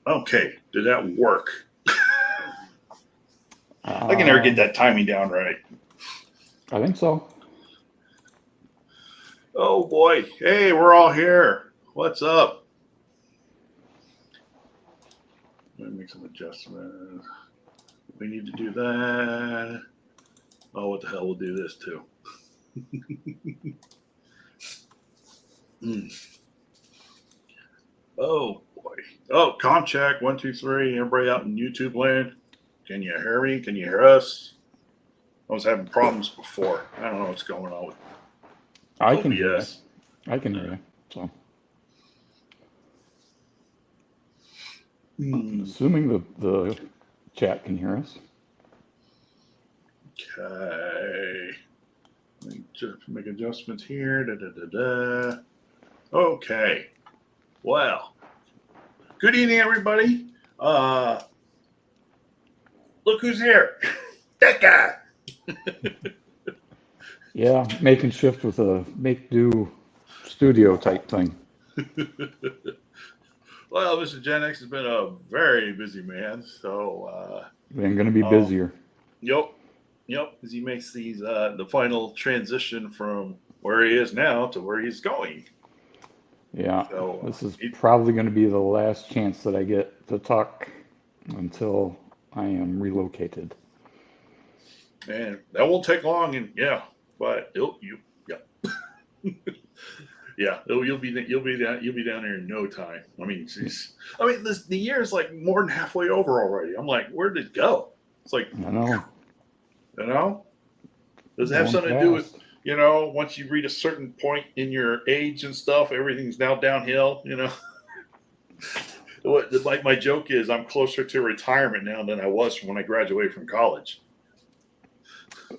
Okay, did that work? I can never get that timing down right. I think so. Oh boy. Hey, we're all here. What's up? Let me make some adjustments. We need to do that. Oh, what the hell? We'll do this too. Oh boy. Oh, com check. 1, 2, 3. Everybody out in YouTube land. Can you hear me? Can you hear us? I was having problems before. I don't know what's going on with I OBS. can hear you. I can hear you. So, assuming the chat can hear us. Okay. Let me just make adjustments here. Okay. Well, good evening, everybody. Look who's here. That guy. Yeah, making shift with a make-do studio type thing. Well, Mr. Gen X has been a very busy man, so I'm going to be busier. Yep, as he makes these the final transition from where he is now to where he's going. Yeah, so, this is probably going to be the last chance that I get to talk until I am relocated. And that won't take long, and but you'll you'll be down there in no time. I mean, the year is like more than halfway over already. I'm like, where did it go? It's like, I know. Does it have something to do with, once you reach a certain point in your age and stuff, everything's now downhill, Like my joke is I'm closer to retirement now than I was when I graduated from college.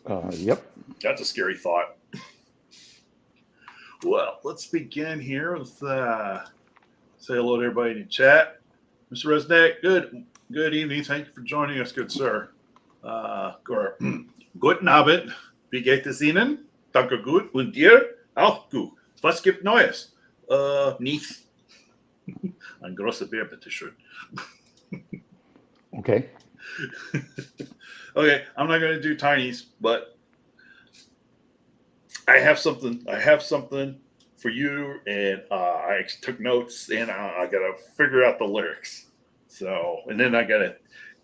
Yep. That's a scary thought. Well, let's begin here with say hello to everybody in the chat. Mr. Resnick, good evening. Thank you for joining us, good sir. Guten Abend. Wie geht es Ihnen? Danke gut. Und dir? Auch gut. Was gibt Neues? Nichts. Ein großer Bär, bitte schön. Okay. Okay, I'm not going to do tinies, but I have something for you, and I took notes, and I got to figure out the lyrics. So, and then I got to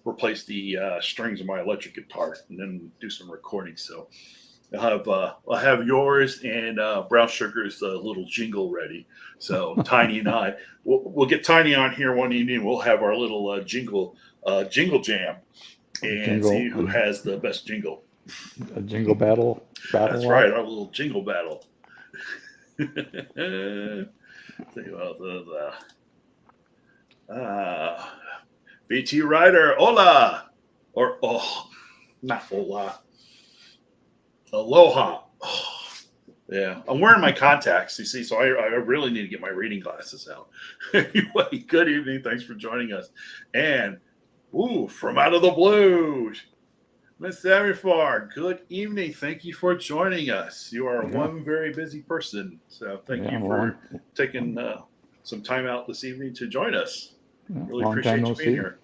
replace the strings of my electric guitar, and then do some recording. So, I'll have yours and Brown Sugar's little jingle ready. So Tiny and I, we'll get Tiny on here one evening. We'll have our little jingle jam, and see who has the best jingle. A jingle battle. That's right, our little jingle battle. Think about the VT Rider, hola, or not hola. Aloha. Oh, yeah, I'm wearing my contacts, you see, so I really need to get my reading glasses out. Anyway, good evening. Thanks for joining us. And, from out of the blue, Miss Samifar, good evening. Thank you for joining us. You are one very busy person, so thank you for taking some time out this evening to join us. Really appreciate you being here.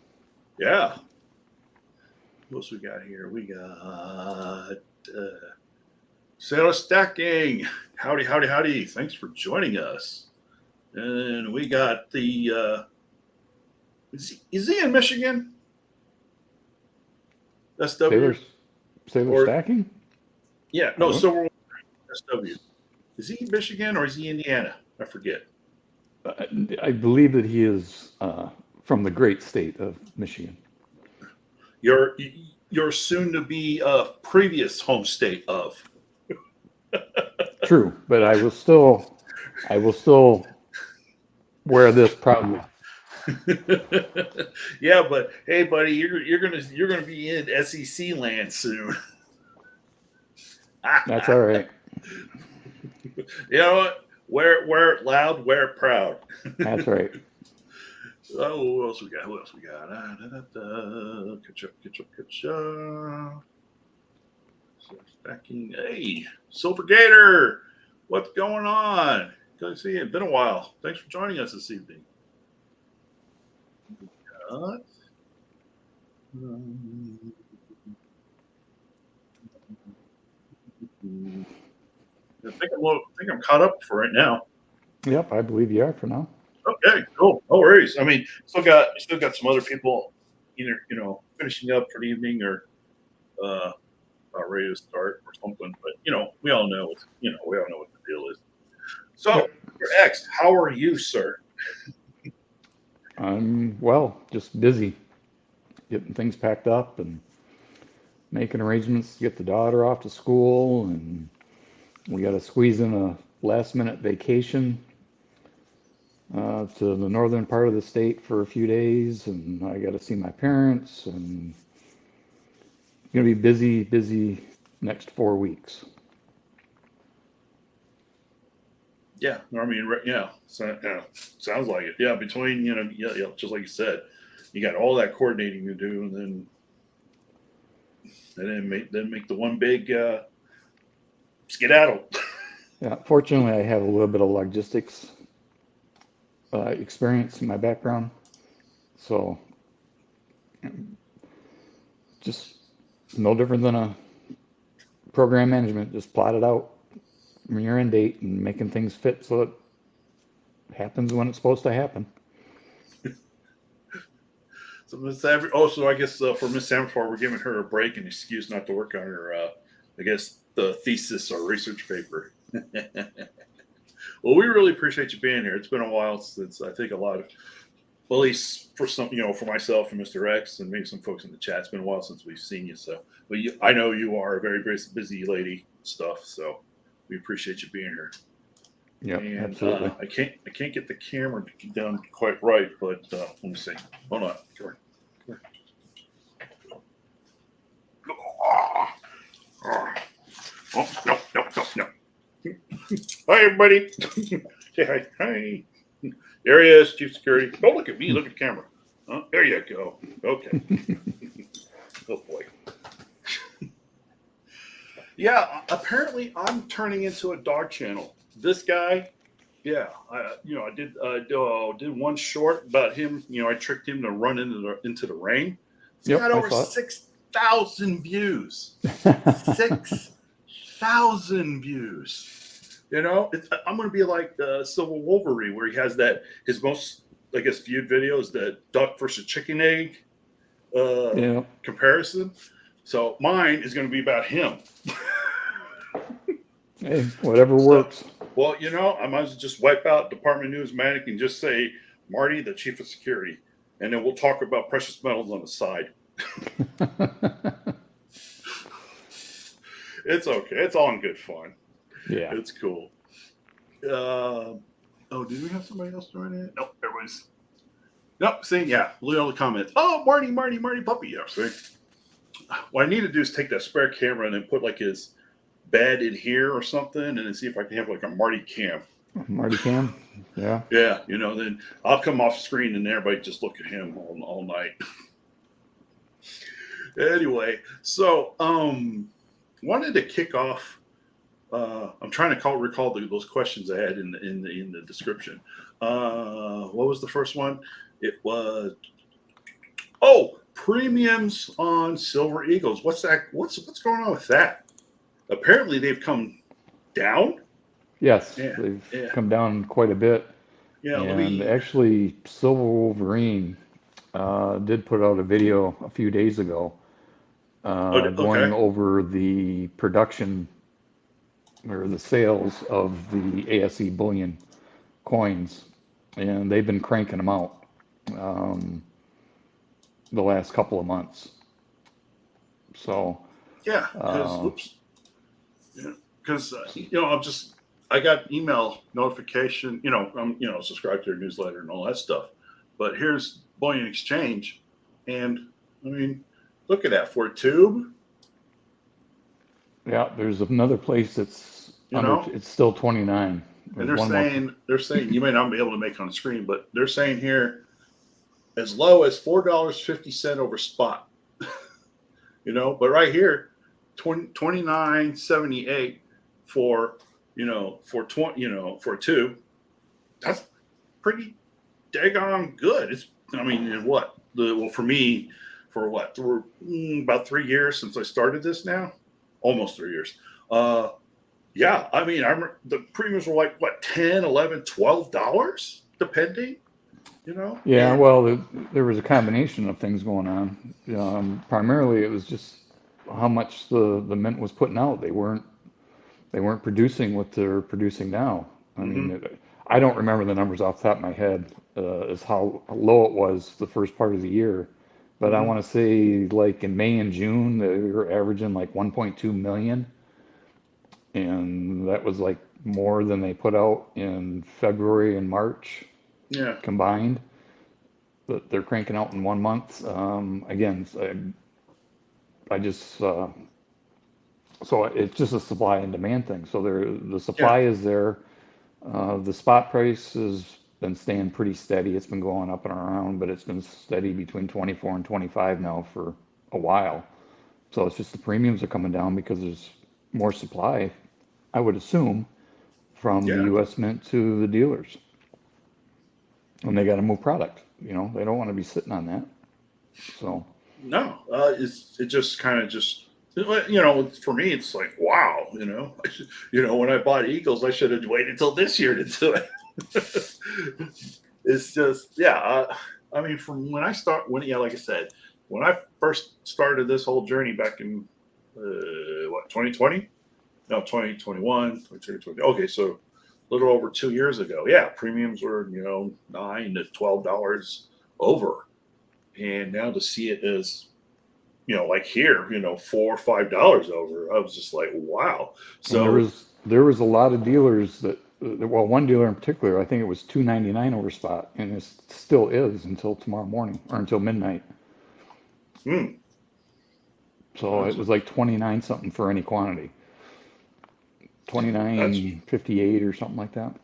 Yeah. What else we got here? We got... Sarah Stacking. Howdy. Thanks for joining us. And we got the is he in Michigan? SW? Sailor Stacking? Yeah, no, Silver SW. Is he Michigan or is he Indiana? I forget. I believe that he is from the great state of Michigan. Your soon to be previous home state of. True, but I will still wear this proudly. Yeah, but hey, buddy, you're gonna be in SEC land soon. That's all right. You know what? Wear it loud, wear it proud. That's right. Oh, who else we got? Catch up. Stacking. Hey, Silver Gator, what's going on? Good to see you. It's been a while. Thanks for joining us this evening. not. I think I'm caught up for right now. Yep, I believe you are for now. Okay, cool. No worries. I mean, still got some other people either finishing up for the evening or about ready to start or something. But we all know what the deal is. So, Yep. Mr. X, how are you, sir? I'm just busy getting things packed up and making arrangements to get the daughter off to school, and we got to squeeze in a last-minute vacation to the northern part of the state for a few days, and I got to see my parents, and gonna be busy next 4 weeks. Yeah, I mean, yeah, so, sounds like it. Yeah, between just like you said, you got all that coordinating to do, and then make the one big skedaddle. Yeah, fortunately, I have a little bit of logistics experience in my background, so just no different than a program management. Just plot it out, your end date, and making things fit so it happens when it's supposed to happen. So so I guess for Miss Samford, we're giving her a break and excuse not to work on her, I guess, the thesis or research paper. Well, we really appreciate you being here. It's been a while since I think a lot of, well, at least for some, for myself and Mr. X and maybe some folks in the chat, it's been a while since we've seen you. So, but I know you are a very, very busy lady stuff. So we appreciate you being here. Yeah, and absolutely. I can't get the camera down quite right, but let me see. Hold on. Come here. Oh, no. Hi, everybody. Say hi. Hi. There he is, Chief Security. Don't look at me. Look at the camera. There you go. Okay. Oh, boy. Yeah, apparently I'm turning into a dog channel. This guy, yeah, I did one short about him. I tricked him to run into the rain. It's got over 6,000 views. 6,000 views. I'm going to be like Civil Wolverine, where he has his most, I guess, viewed videos, the duck versus chicken egg comparison. So mine is going to be about him. Hey, whatever works. Well, I might as well just wipe out Department Numismatic and just say Marty, the Chief of Security, and then we'll talk about precious metals on the side. It's okay. It's all in good fun. Yeah. It's cool. Did we have somebody else doing it? Nope, everybody's. Nope, see, yeah, look at all the comments. Oh, Marty, puppy. Yeah, see. What I need to do is take that spare camera and then put like his bed in here or something, and then see if I can have like a Marty cam. Marty cam? Yeah. Yeah, then I'll come off screen and everybody just look at him all night. Anyway, so wanted to kick off. I'm trying to recall those questions I had in the description. What was the first one? It was premiums on Silver Eagles. What's that? What's going on with that? Apparently, they've come down. Yes, they've come down quite a bit. Yeah, and actually, Silver Wolverine did put out a video a few days ago going over the production or the sales of the ASE bullion coins, and they've been cranking them out the last couple of months. So because I got email notification. I'm subscribed to their newsletter and all that stuff. But here's Bullion Exchange, and I mean, look at that for a tube. Yeah, there's another place that's it's still 29. And they're saying you may not be able to make it on the screen, but they're saying here as low as $4.50 over spot. But right here, $29.78 for for a tube. That's pretty daggone good. I mean, what for me, for what about 3 years since I started this now, almost 3 years. Yeah, I mean, the premiums were like what, 10, 11, $12 depending, Yeah, and well, there was a combination of things going on. Primarily, it was just how much the mint was putting out. They weren't producing what they're producing now. I mean, hmm I don't remember the numbers off the top of my head as how low it was the first part of the year, but I hmm want to say like in May and June they were averaging like 1.2 million, and that was like more than they put out in February and March yeah, combined. That they're cranking out in 1 month. Again, I just so it's just a supply and demand thing. So the yeah. supply is there. The spot price has been staying pretty steady. It's been going up and around, but it's been steady between 24 and 25 now for a while. So it's just the premiums are coming down because there's more supply, I would assume, from the Yeah. U.S. Mint to the dealers. And they got to move product. They don't want to be sitting on that. So, No, it just kind of just for me it's like wow, when I bought Eagles I should have waited till this year to do it. It's just yeah. I mean, from like I said, when I first started this whole journey back in 2020, no 2021, 2020. Okay, so a little over 2 years ago. Yeah, premiums were $9 to $12 over, and now to see it as like here, $4 or $5 over, I was just like, wow. and there So was there was a lot of dealers well, one dealer in particular, I think it was 299 over spot, and it still is until tomorrow morning or until midnight. hmm, So it was like 29 something for any quantity, that's 29.58 or something like that.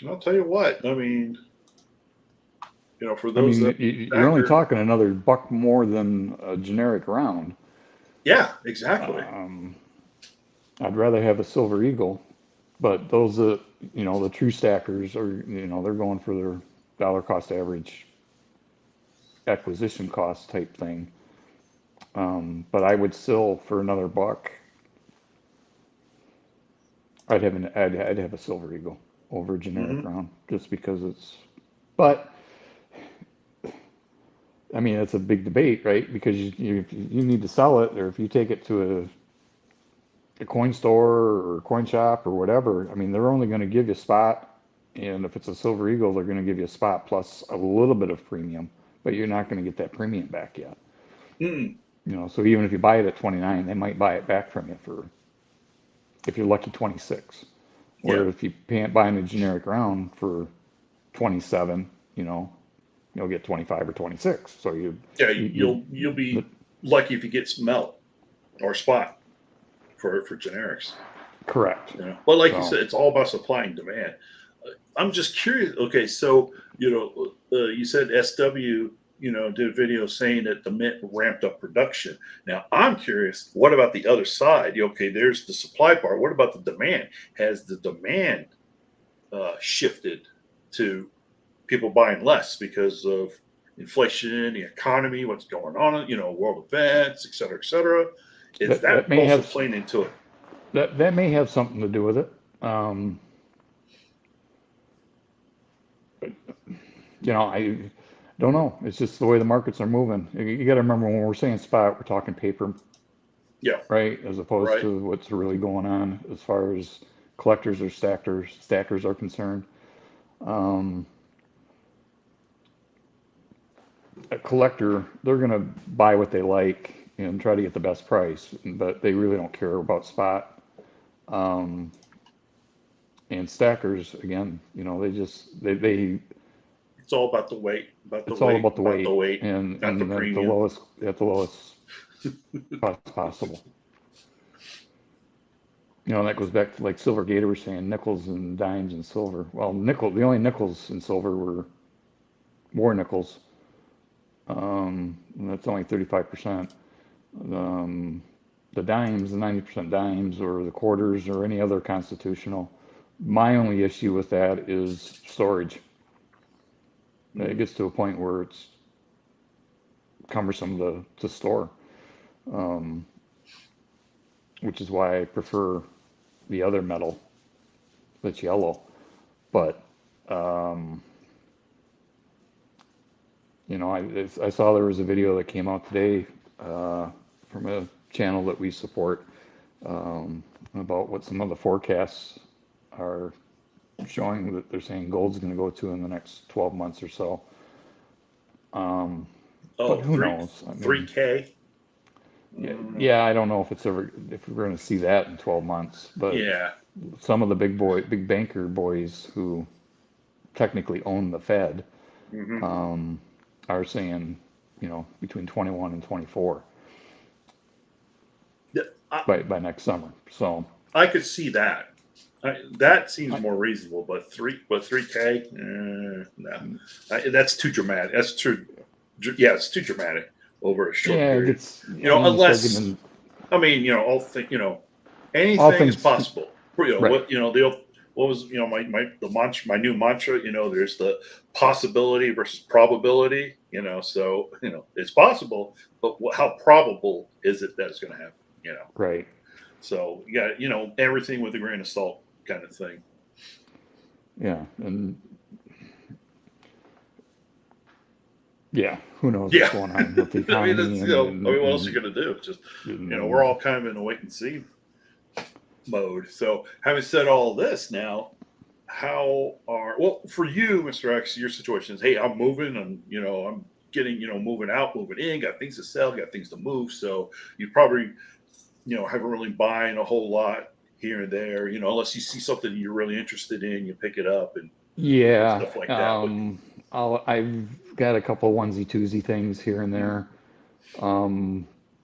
I'll tell you what. I mean, for I those that mean, you're only factor, talking another buck more than a generic round. yeah, exactly. Um, I'd rather have a Silver Eagle, but those the true stackers are, they're going for their dollar cost average acquisition cost type thing. But I would still, for another buck, I'd have a Silver Eagle over a generic hmm round just because but I mean, it's a big debate, right? Because you need to sell it, or if you take it to a coin store or coin shop or whatever, I mean, they're only going to give you spot, and if it's a Silver Eagle, they're going to give you a spot plus a little bit of premium, but you're not going to get that premium back yet. mm, So even if you buy it at 29, they might buy it back from you for, if you're lucky, 26. yeah, Or if you buy in a generic round for 27, you'll get 25 or 26. So yeah. you You'll the, be lucky if you get smelt or spot for generics. correct. But like you So said, it's all about supply and demand. I'm just curious. Okay, so you said SW, did a video saying that the Mint ramped up production. Now I'm curious. What about the other side? Okay, there's the supply part. What about the demand? Has the demand shifted to people buying less because of inflation, the economy, what's going on, world events, et cetera, et cetera? Is that that that may also have playing into it? that may have something to do with it. Um, I don't know. It's just the way the markets are moving. You got to remember when we're saying spot, we're talking paper, Yeah, right? As opposed right. to what's really going on as far as collectors or stackers are concerned. Um, a collector, they're going to buy what they like and try to get the best price, but they really don't care about spot. Um, and stackers, again, they It's all about the weight, about the it's all weight, about the about the weight weight, and not the the premium. lowest at the lowest cost possible. That goes back to like Silver Gator was saying, nickels and dimes and silver. Well, the only nickels in silver were war nickels. And that's only 35%. Um, the dimes, the 90% dimes, or the quarters, or any other constitutional. My only issue with that is storage. It gets to a point where it's cumbersome to store, which is why I prefer the other metal that's yellow. But I saw there was a video that came out today from a channel that we support about what some of the forecasts are showing that they're saying gold's going to go to in the next 12 months or so. But who knows? I mean, 3K. yeah, I don't know if we're going to see that in 12 months. But Yeah. some of the big banker boys who technically own the Fed are saying, between 21 and 24 by next summer. So I could see that. That seems more reasonable, but 3K, no, that's too dramatic. That's true. Yeah, it's too dramatic over a short period. Unless anything is possible. Right. What was my new mantra? There's the possibility versus probability. So it's possible, but how probable is it that it's going to happen? Right. So you got everything with a grain of salt kind of thing. Yeah, and who knows what's going on with the economy? What else are you going to do? Just we're all kind of in a wait and see mode. So having said all this, now for you, Mr. X, your situation is, hey, I'm moving, and I'm getting moving out, moving in, got things to sell, got things to move. So you probably haven't really buying a whole lot here and there, unless you see something you're really interested in, you pick it up and stuff like that. I've got a couple onesie twosie things here and there,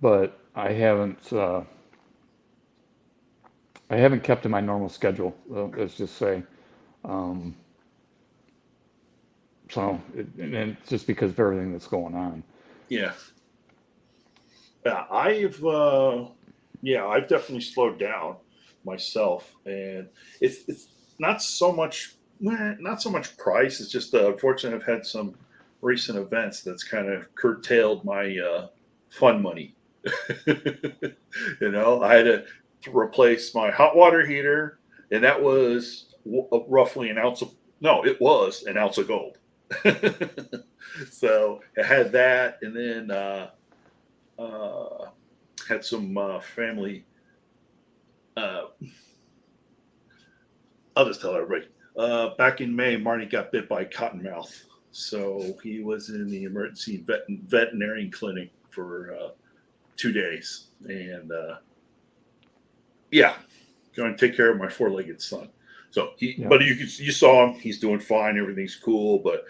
but I haven't kept to my normal schedule. Let's just say, so and it's just because of everything that's going on. Yeah, I've definitely slowed down myself, and it's not so much price. It's just unfortunately I've had some recent events that's kind of curtailed my fun money. I had to replace my hot water heater, and that was roughly it was an ounce of gold. So I had that, and then had some family. I'll just tell everybody. Back in May, Marty got bit by cottonmouth, so he was in the emergency veterinarian clinic for 2 days, and going to take care of my 4-legged son. So but you saw him; he's doing fine. Everything's cool, but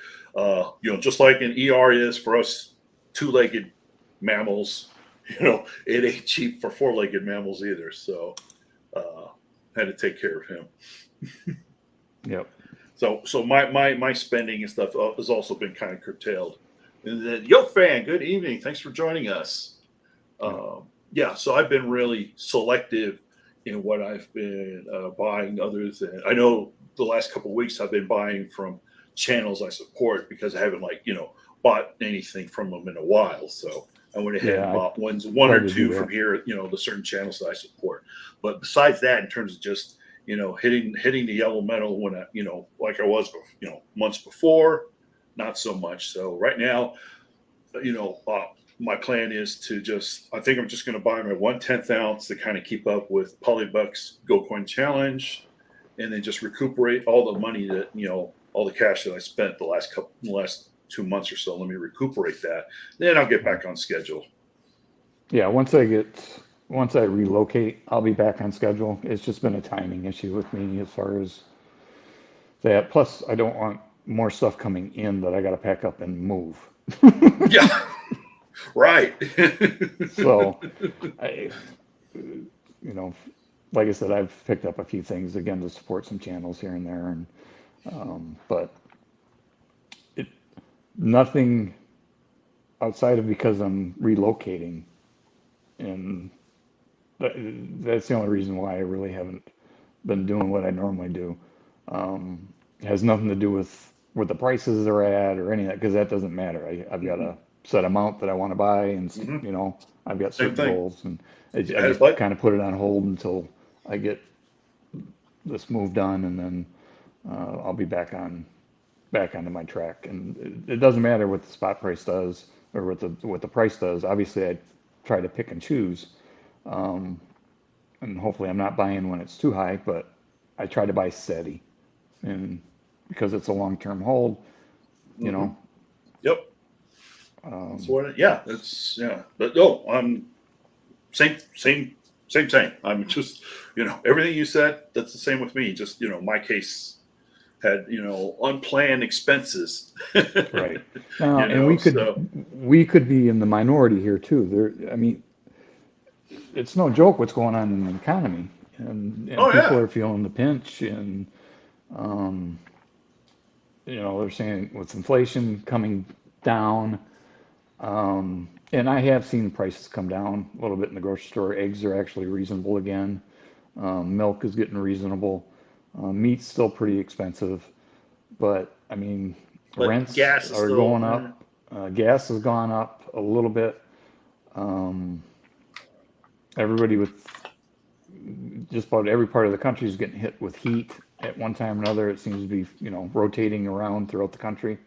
just like an ER is for us 2-legged mammals, it ain't cheap for 4-legged mammals either. So had to take care of him. Yep. So my spending and stuff has also been kind of curtailed. And then, yo, fan, good evening. Thanks for joining us. So I've been really selective in what I've been buying. Other than, I know the last couple of weeks I've been buying from channels I support, because I haven't bought anything from them in a while. So I went ahead and bought one or two from here, the certain channels that I support. But besides that, in terms of just hitting the yellow metal when like I was months before, not so much. So right now, my plan is to I think I'm just going to buy my 1/10 ounce to kind of keep up with Polybuck's Gold Coin Challenge, and then just recuperate all the money that all the cash that I spent the last 2 months or so. Let me recuperate that, then I'll get back on schedule. Yeah, once I relocate, I'll be back on schedule. It's just been a timing issue with me as far as that. Plus, I don't want more stuff coming in that I got to pack up and move. Yeah. Right. So, like I said, I've picked up a few things again to support some channels here and there, and but nothing outside of because I'm relocating, and that's the only reason why I really haven't been doing what I normally do. It has nothing to do with what the prices are at or any of that, because that doesn't matter. I've got a set amount that I want to buy, and you know, I've got Same certain thing. goals, and I Yeah, just but kind of put it on hold until I get this move done, and then I'll be back onto my track. And it doesn't matter what the spot price does or what the price does. Obviously, I try to pick and choose, and hopefully I'm not buying when it's too high, but I try to buy steady, and because it's a long-term hold, you know. Yep. That's what yeah, it's yeah. But no, I'm same. I'm just, everything you said, that's the same with me. Just, my case had, unplanned expenses. Right. Now, and we So could be in the minority here too. I mean, it's no joke what's going on in the economy, and oh people yeah. are feeling the pinch, and um, they're saying with inflation coming down, and I have seen prices come down a little bit in the grocery store. Eggs are actually reasonable again. Milk is getting reasonable. Meat's still pretty expensive, but I mean, But rents gas is are still going up. Gas has gone up a little bit. Um, Everybody with just about every part of the country is getting hit with heat at one time or another. It seems to be, rotating around throughout the country.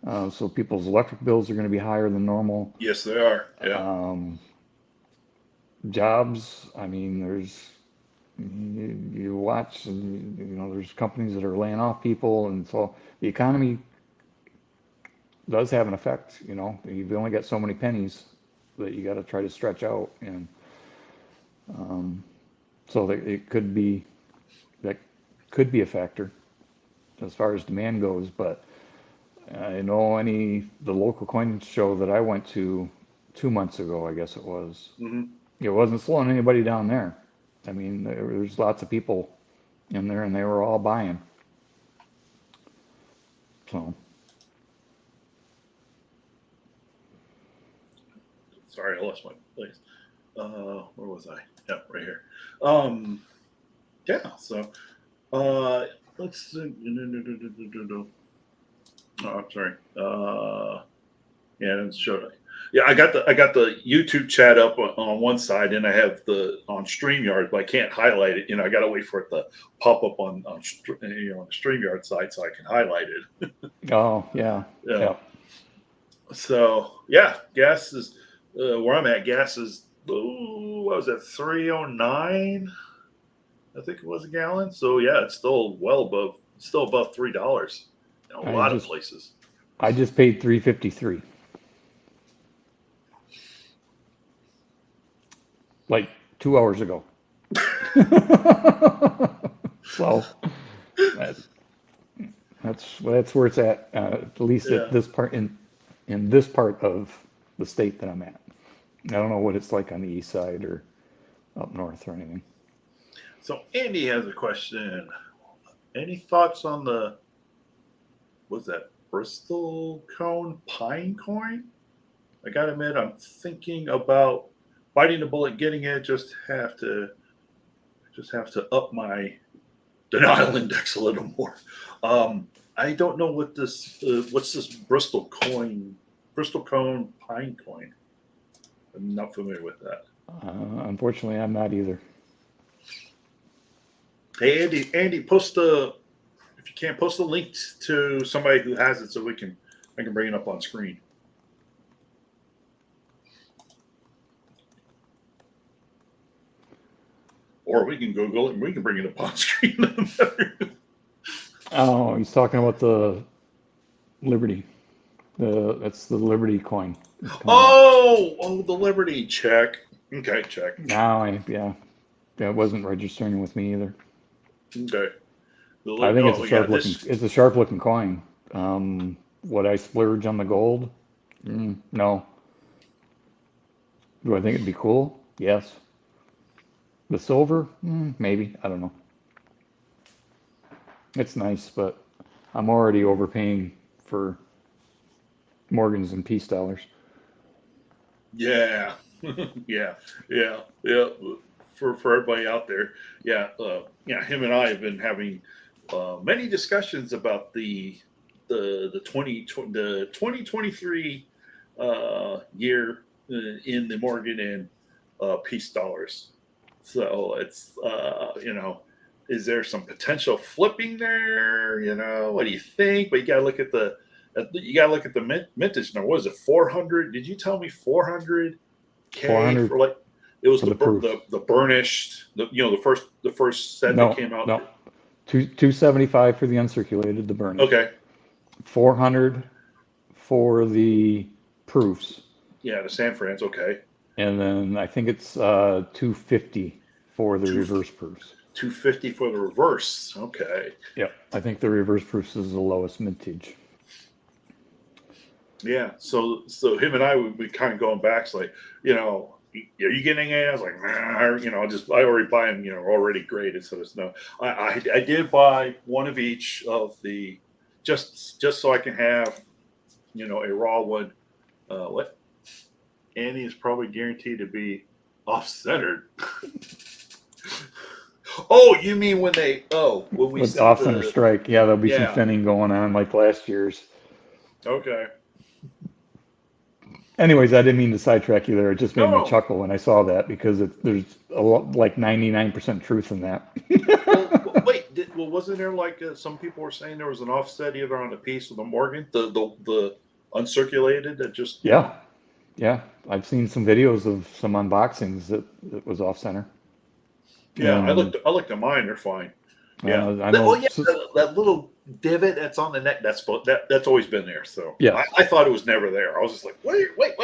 So people's electric bills are going to be higher than normal. yes, they are. Yeah. Jobs, I mean, you watch, and there's companies that are laying off people, and so the economy does have an effect. You've only got so many pennies that you got to try to stretch out, and so that that could be a factor as far as demand goes. But I know the local coin show that I went to 2 months ago, I guess it was, it wasn't slowing anybody down there. I mean, there's lots of people in there, and they were all buying. So, Sorry, I lost my place. Where was I? Yeah, right here. Um, yeah. So, let's see. Oh, I'm sorry. Yeah, it showed. Yeah, I got the YouTube chat up on one side, and I have the on StreamYard, but I can't highlight it. I got to wait for it to pop up on the StreamYard side so I can highlight it. oh yeah, Yeah. yeah. So yeah, gas is where I'm at. Gas is what was it, 309? I think it was a gallon. So yeah, it's still above $3 in a I lot of just places. I just paid 353 like 2 hours ago. So that, that's where it's at least at Yeah. this part in this part of the state that I'm at. I don't know what it's like on the east side or up north or anything. So Andy has a question. Any thoughts on what's that, Bristol cone pine coin? I gotta admit, I'm thinking about biting the bullet, getting it. Just have to up my denial index a little more. I don't know what's this Bristol cone pine coin. I'm not familiar with that. Unfortunately, I'm not either. Hey Andy, if you can't post a link to somebody who has it, so I can bring it up on screen. Or we can Google it and we can bring it up on screen. Oh, he's talking about the Liberty. That's the Liberty coin. It's coming up. The Liberty check. Okay, check. Now, yeah, that wasn't registering with me either. Okay. I think it's a Yeah, sharp looking. It's a sharp looking coin. Would I splurge on the gold? No. Do I think it'd be cool? Yes. The silver? Maybe. I don't know. It's nice, but I'm already overpaying for Morgans and Peace dollars. yeah, yeah. For everybody out there, yeah, him and I have been having many discussions about the the 2023 year in the Morgan and Peace dollars. So it's is there some potential flipping there? What do you think? But you gotta look at the mintage number. What is it? 400? Did you tell me 400K 400 for like it was the burnished the first set that came out? No. 275 for the uncirculated, the burnished. Okay. 400 for the proofs. Yeah, the San Fran's okay. And then I think it's 250 for the reverse proofs. 250 for the reverse. Okay. Yep. I think the reverse proofs is the lowest mintage. Yeah. So him and I we kind of going back. It's like, are you getting it? I was like, nah, I already buy them, already graded. So there's no. I did buy one of each of the just so I can have, a raw one. What? Annie is probably guaranteed to be off-centered. Oh, you mean when we with off-center strike? Yeah, there'll be some thinning going on like last year's. Okay. Anyways, I didn't mean to sidetrack you there. It just made me chuckle when I saw that because there's a lot, like 99% truth in that. Wasn't there like some people were saying there was an offset either on the piece or the Morgan, the uncirculated that just Yeah. I've seen some videos of some unboxings that was off center. Yeah, I looked at mine. They're fine. Yeah, I know. That little divot that's on the neck. That's always been there. So yeah, I thought it was never there. I was just like, wait, what?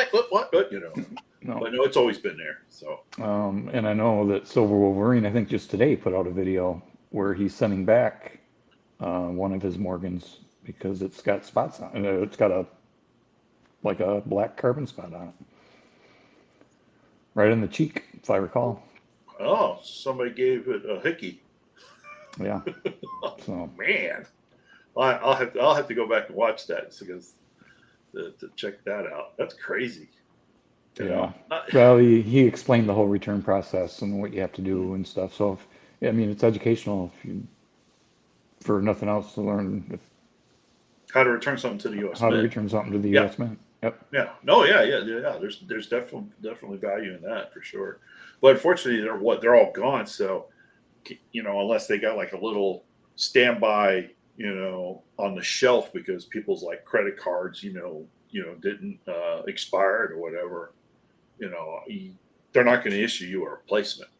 No. But no, it's always been there. So and I know that Silver Wolverine, I think just today put out a video where he's sending back one of his Morgans because it's got spots on it. It's got a black carbon spot on it, right in the cheek, if I recall. Oh, somebody gave it a hickey. Yeah. So man, I'll have to go back and watch that because to check that out. That's crazy. Well, he explained the whole return process and what you have to do and stuff. So it's educational for nothing else to learn how to return something to the U.S. How to return something to the U.S. Mint. Yep. Yeah. No. Yeah. There's definitely value in that for sure. But unfortunately, they're all gone. So, unless they got like a little standby, on the shelf because people's like credit cards, didn't expire or whatever, they're not going to issue you a replacement.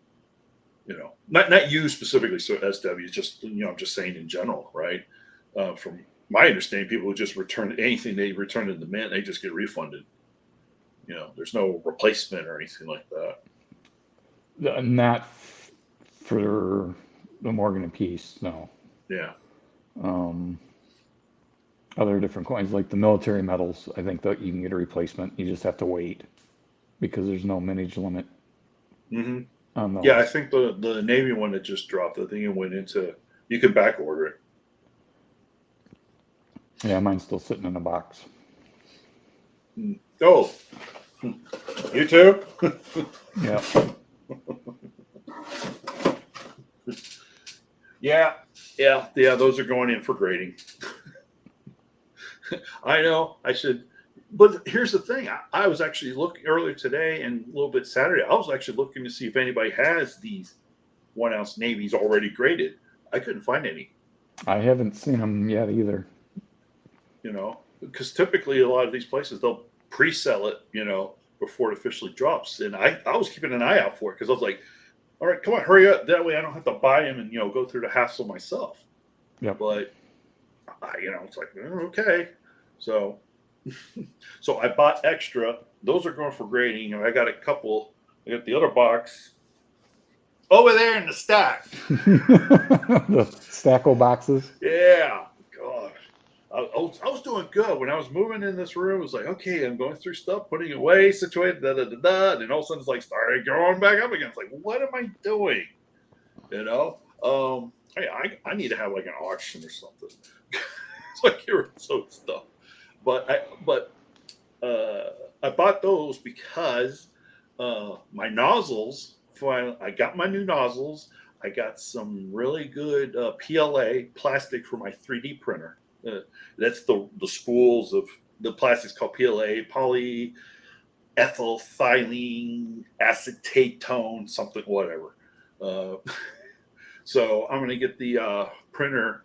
Not you specifically, so SW, just I'm just saying in general, right? From my understanding, people who just return anything they return in the mint, they just get refunded. There's no replacement or anything like that. Not for the Morgan and Peace, no. Yeah. Other different coins like the military medals, I think that you can get a replacement. You just have to wait because there's no mintage limit. Mm-hmm. Yeah, I think the Navy one that just dropped, I think it went into you can back order it. Yeah, mine's still sitting in a box. Oh, you too? Yeah. Yeah. Those are going in for grading. I know. I should, but here's the thing. I was actually looking earlier today and a little bit Saturday. I was actually looking to see if anybody has these 1 ounce navies already graded. I couldn't find any. I haven't seen them yet either. Because typically a lot of these places they'll pre-sell it, before it officially drops. And I was keeping an eye out for it because I was like, all right, come on, hurry up. That way I don't have to buy them and, go through the hassle myself. Yeah. But, it's like, okay. So I bought extra. Those are going for grading. And I got a couple. I got the other box over there in the stack. The stackle boxes. Yeah. God. I was doing good when I was moving in this room. It was like, okay, I'm going through stuff, putting it away, situated, and then all of a sudden it's like started going back up again. It's like, what am I doing? Hey, I need to have like an auction or something. It's like you're so stuff. But I bought those because my nozzles. I got my new nozzles. I got some really good PLA plastic for my 3D printer. That's the spools of the plastics called PLA, polyethylethylene acetatone, something, whatever. Uh, so I'm going to get the printer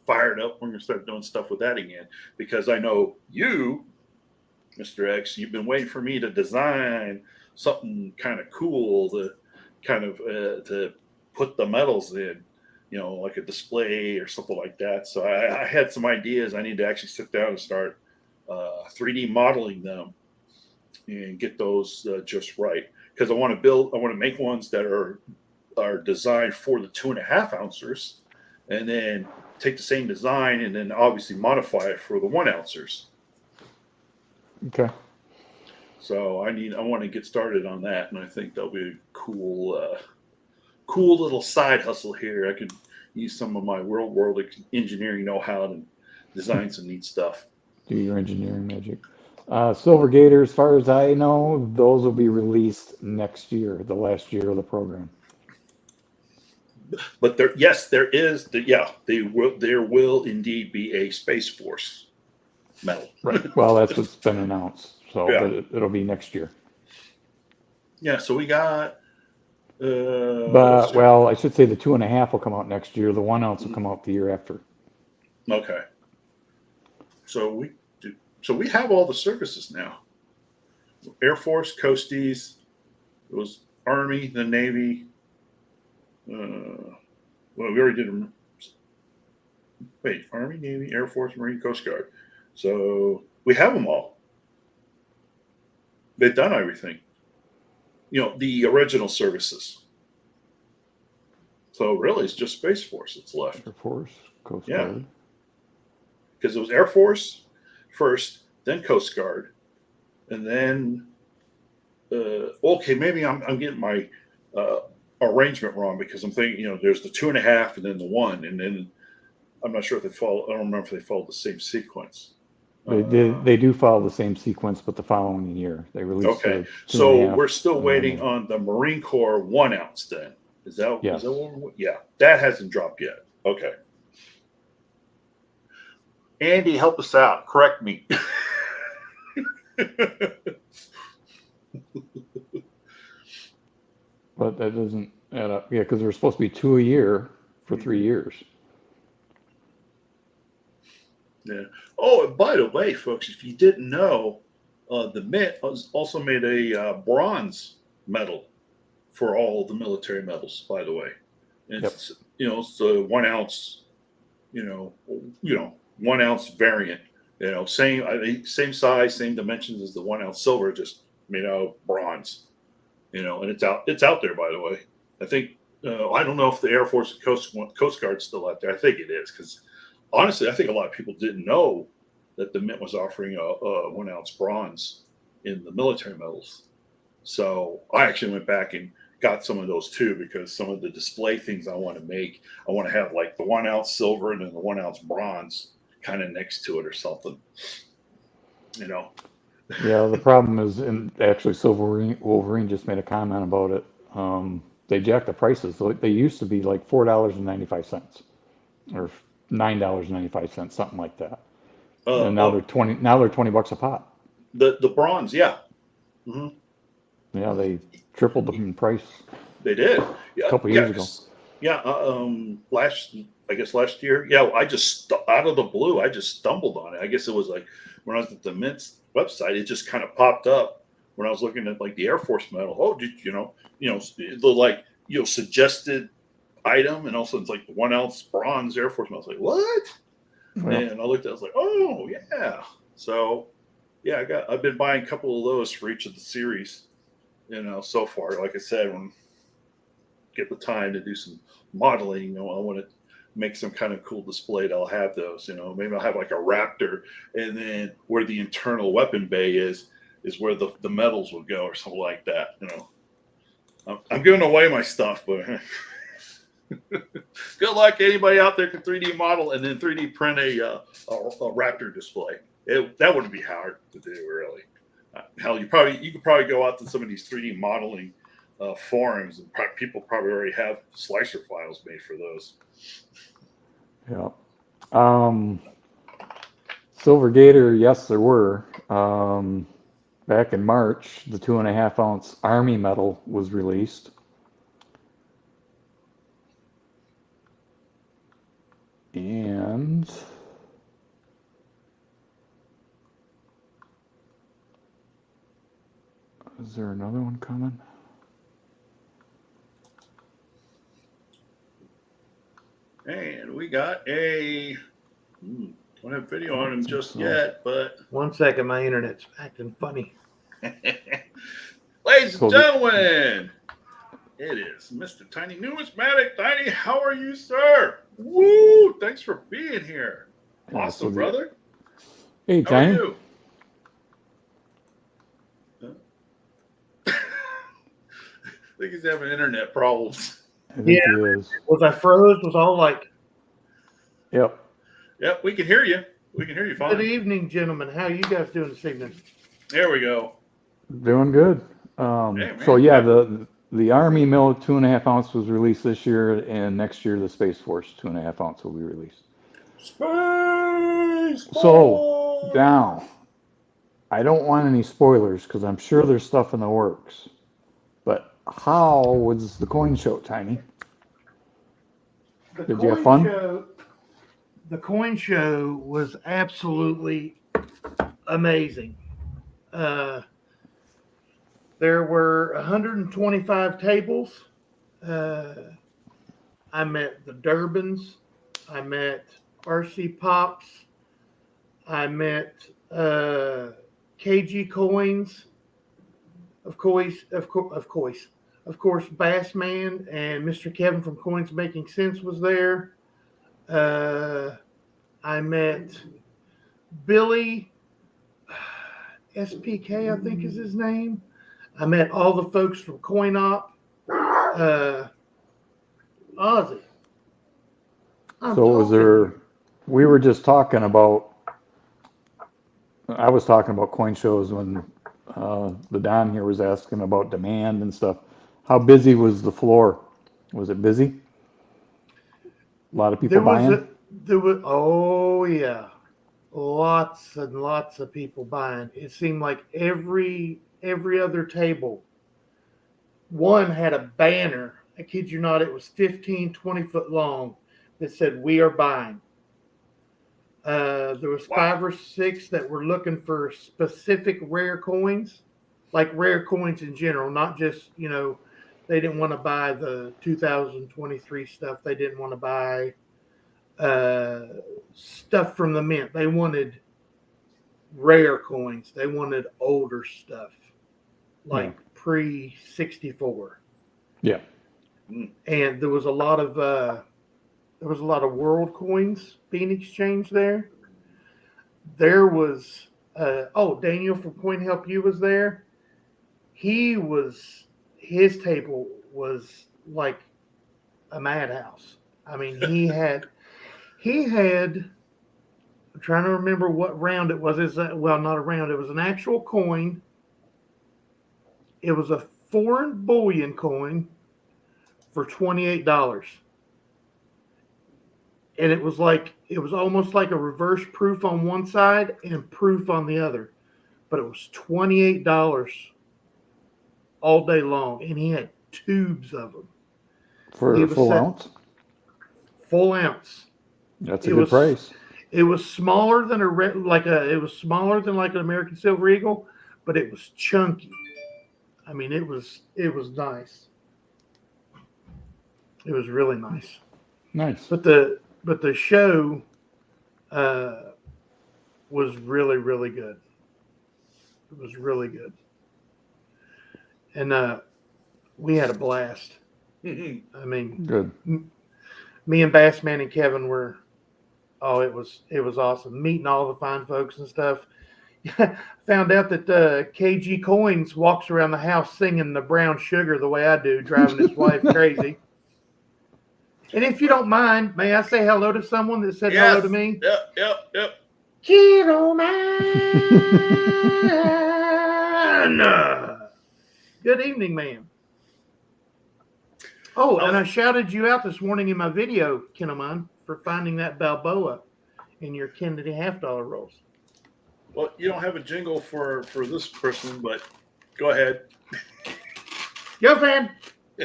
fired up. We're going to start doing stuff with that again because I know you, Mr. X, you've been waiting for me to design something kind of cool to put the metals in, like a display or something like that. So I had some ideas. I need to actually sit down and start 3D modeling them and get those just right because I want to make ones that are designed for the 2.5 ounces, and then take the same design and then obviously modify it for the 1 ounces. Okay. So I want to get started on that, and I think that'll be a cool little side hustle here. I could use some of my world engineering know-how to design some neat stuff. Do your engineering magic. Silver Gator, as far as I know, those will be released next year, the last year of the program. But there will indeed be a Space Force medal. Right. Well, that's what's been announced. So, Yeah. but it'll be next year. Yeah. So we got. Well, I should say the 2.5 will come out next year. The 1 ounce will come out the year after. Okay. So we have all the services now. Air Force, Coasties, it was Army, the Navy. Well, we already did them. Wait, Army, Navy, Air Force, Marine, Coast Guard. So we have them all. They've done everything. The original services. So really, it's just Space Force that's left. Air Force, Coast Guard. Because it was Air Force first, then Coast Guard, and then okay, maybe I'm getting my arrangement wrong because I'm thinking there's the 2.5 and then the 1, and then I'm not sure if they follow. I don't remember if they follow the same sequence. They do follow the same sequence, but the following year they released. Okay, so we're still waiting on the Marine Corps 1 ounce. Then is that what yeah, that hasn't dropped yet. Okay. Andy, help us out. Correct me. But that doesn't add up. Yeah, because there's supposed to be 2 a year for 3 years. Yeah. Oh, and by the way, folks, if you didn't know, the Mint also made a bronze medal for all the military medals. By the way, and it's it's the 1 ounce, 1 ounce variant. Same size, same dimensions as the 1 ounce silver, just made out of bronze. And it's out there, by the way. I think I don't know if the Air Force and Coast Guard's still out there. I think it is because honestly, I think a lot of people didn't know that the Mint was offering a 1 ounce bronze in the military medals. So I actually went back and got some of those too because some of the display things I want to make, I want to have like the 1 ounce silver and then the 1 ounce bronze kind of next to it or something. Yeah, the problem is, and actually, Silver Wolverine just made a comment about it. They jacked the prices. They used to be like $4.95 or $9.95, something like that. And now they're 20. Now they're $20 a pop. The bronze, yeah. Mm-hmm. Yeah, they tripled them in price. They did. A couple years ago. Yeah, last year. Yeah, I just out of the blue, I just stumbled on it. I guess it was like when I was at the Mint's website, it just kind of popped up when I was looking at like the Air Force medal. Oh, did the suggested item, and also it's like the 1 ounce bronze Air Force medal. I was like, what? Well, and I looked at it, I was like, oh yeah. So yeah, I've been buying a couple of those for each of the series, so far. Like I said, when I get the time to do some modeling, I want to make some kind of cool display that'll have those. Maybe I'll have like a Raptor, and then where the internal weapon bay is where the medals will go, or something like that. I'm giving away my stuff, but good luck. Anybody out there can 3D model and then 3D print a Raptor display. That wouldn't be hard to do, really. Hell, you could probably go out to some of these 3D modeling forums, and people probably already have slicer files made for those. Yeah. Silver Gator, yes, there were. Back in March, the 2.5 ounce Army medal was released. And is there another one coming? And we got a don't have video on him just so. yet, but 1 second, my internet's acting funny. ladies and gentlemen, it is Mr. Tiny Numismatic. Tiny, how are you, sir? Woo! Thanks for being here. Awesome, so brother. Hey, how Tiny. are you? I think he's having internet problems. I think he is. Was I froze? Was all like, Yep. Yep, we can hear you. We can hear you fine. good evening, gentlemen. How are you guys doing this evening? There we go. Doing good. So yeah, the Army Mill 2.5 ounce was released this year, and next year the Space Force 2.5 ounce will be released. Space So now, I don't want any spoilers because I'm sure there's stuff in the works. But how was the coin show, Tiny? Did you have fun? The coin show was absolutely amazing. There were 125 tables. I met the Durbans. I met RC Pops. I met KG Coins. Of course, Bassman and Mr. Kevin from Coins Making Sense was there. I met Billy SPK, I think is his name. I met all the folks from Coin Op. Ozzy. We were just talking about, I was talking about coin shows when the Don here was asking about demand and stuff. How busy was the floor? Was it busy? A lot of people buying? Oh yeah, lots and lots of people buying. It seemed like every other table, one had a banner. I kid you not, it was 15, 20 foot long that said, "We are buying." There was 5 or 6 that were looking for specific rare coins, like rare coins in general, not just, they didn't want to buy the 2023 stuff. They didn't want to buy stuff from the mint. They wanted rare coins. They wanted older stuff, like pre-64. Yeah. And there was a lot of world coins being exchanged there. There was Daniel from Coin Help You was there. His table was like a madhouse. I mean, he had I'm trying to remember what round it was. Not a round. It was an actual coin. It was a foreign bullion coin for $28. And it was almost like a reverse proof on one side and proof on the other. But it was $28 all day long. And he had tubes of them. For a full ounce? Full ounce. That's a good price. It was smaller than an American Silver Eagle, but it was chunky. I mean, it was nice. It was really nice. Nice. But the show was really, really good. It was really good. And we had a blast. I mean, good. Me and Bassman and Kevin were, it was awesome. Meeting all the fine folks and stuff. Found out that KG Coins walks around the house singing the Brown Sugar the way I do, driving his wife crazy. And if you don't mind, may I say hello to someone that said hello to me? Yep. Kiddo man. Good evening, ma'am. Oh, and I shouted you out this morning in my video, Ken of mine, for finding that Balboa in your Kennedy $50 rolls. Well, you don't have a jingle for this person, but go ahead. Yo, fan. He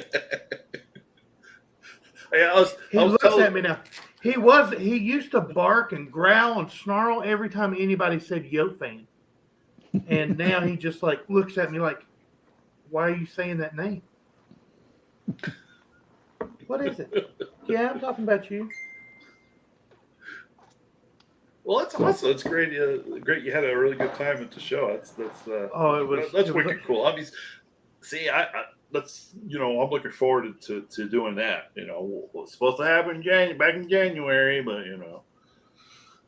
looks at me now. He used to bark and growl and snarl every time anybody said "Yo, fan," and now he just like looks at me like, "Why are you saying that name? What is it?" Yeah, I'm talking about you. Well, that's awesome. It's great. Great, you had a really good time at the show. That's wicked cool. Obviously, see, that's I'm looking forward to doing that. It's supposed to happen back in January, but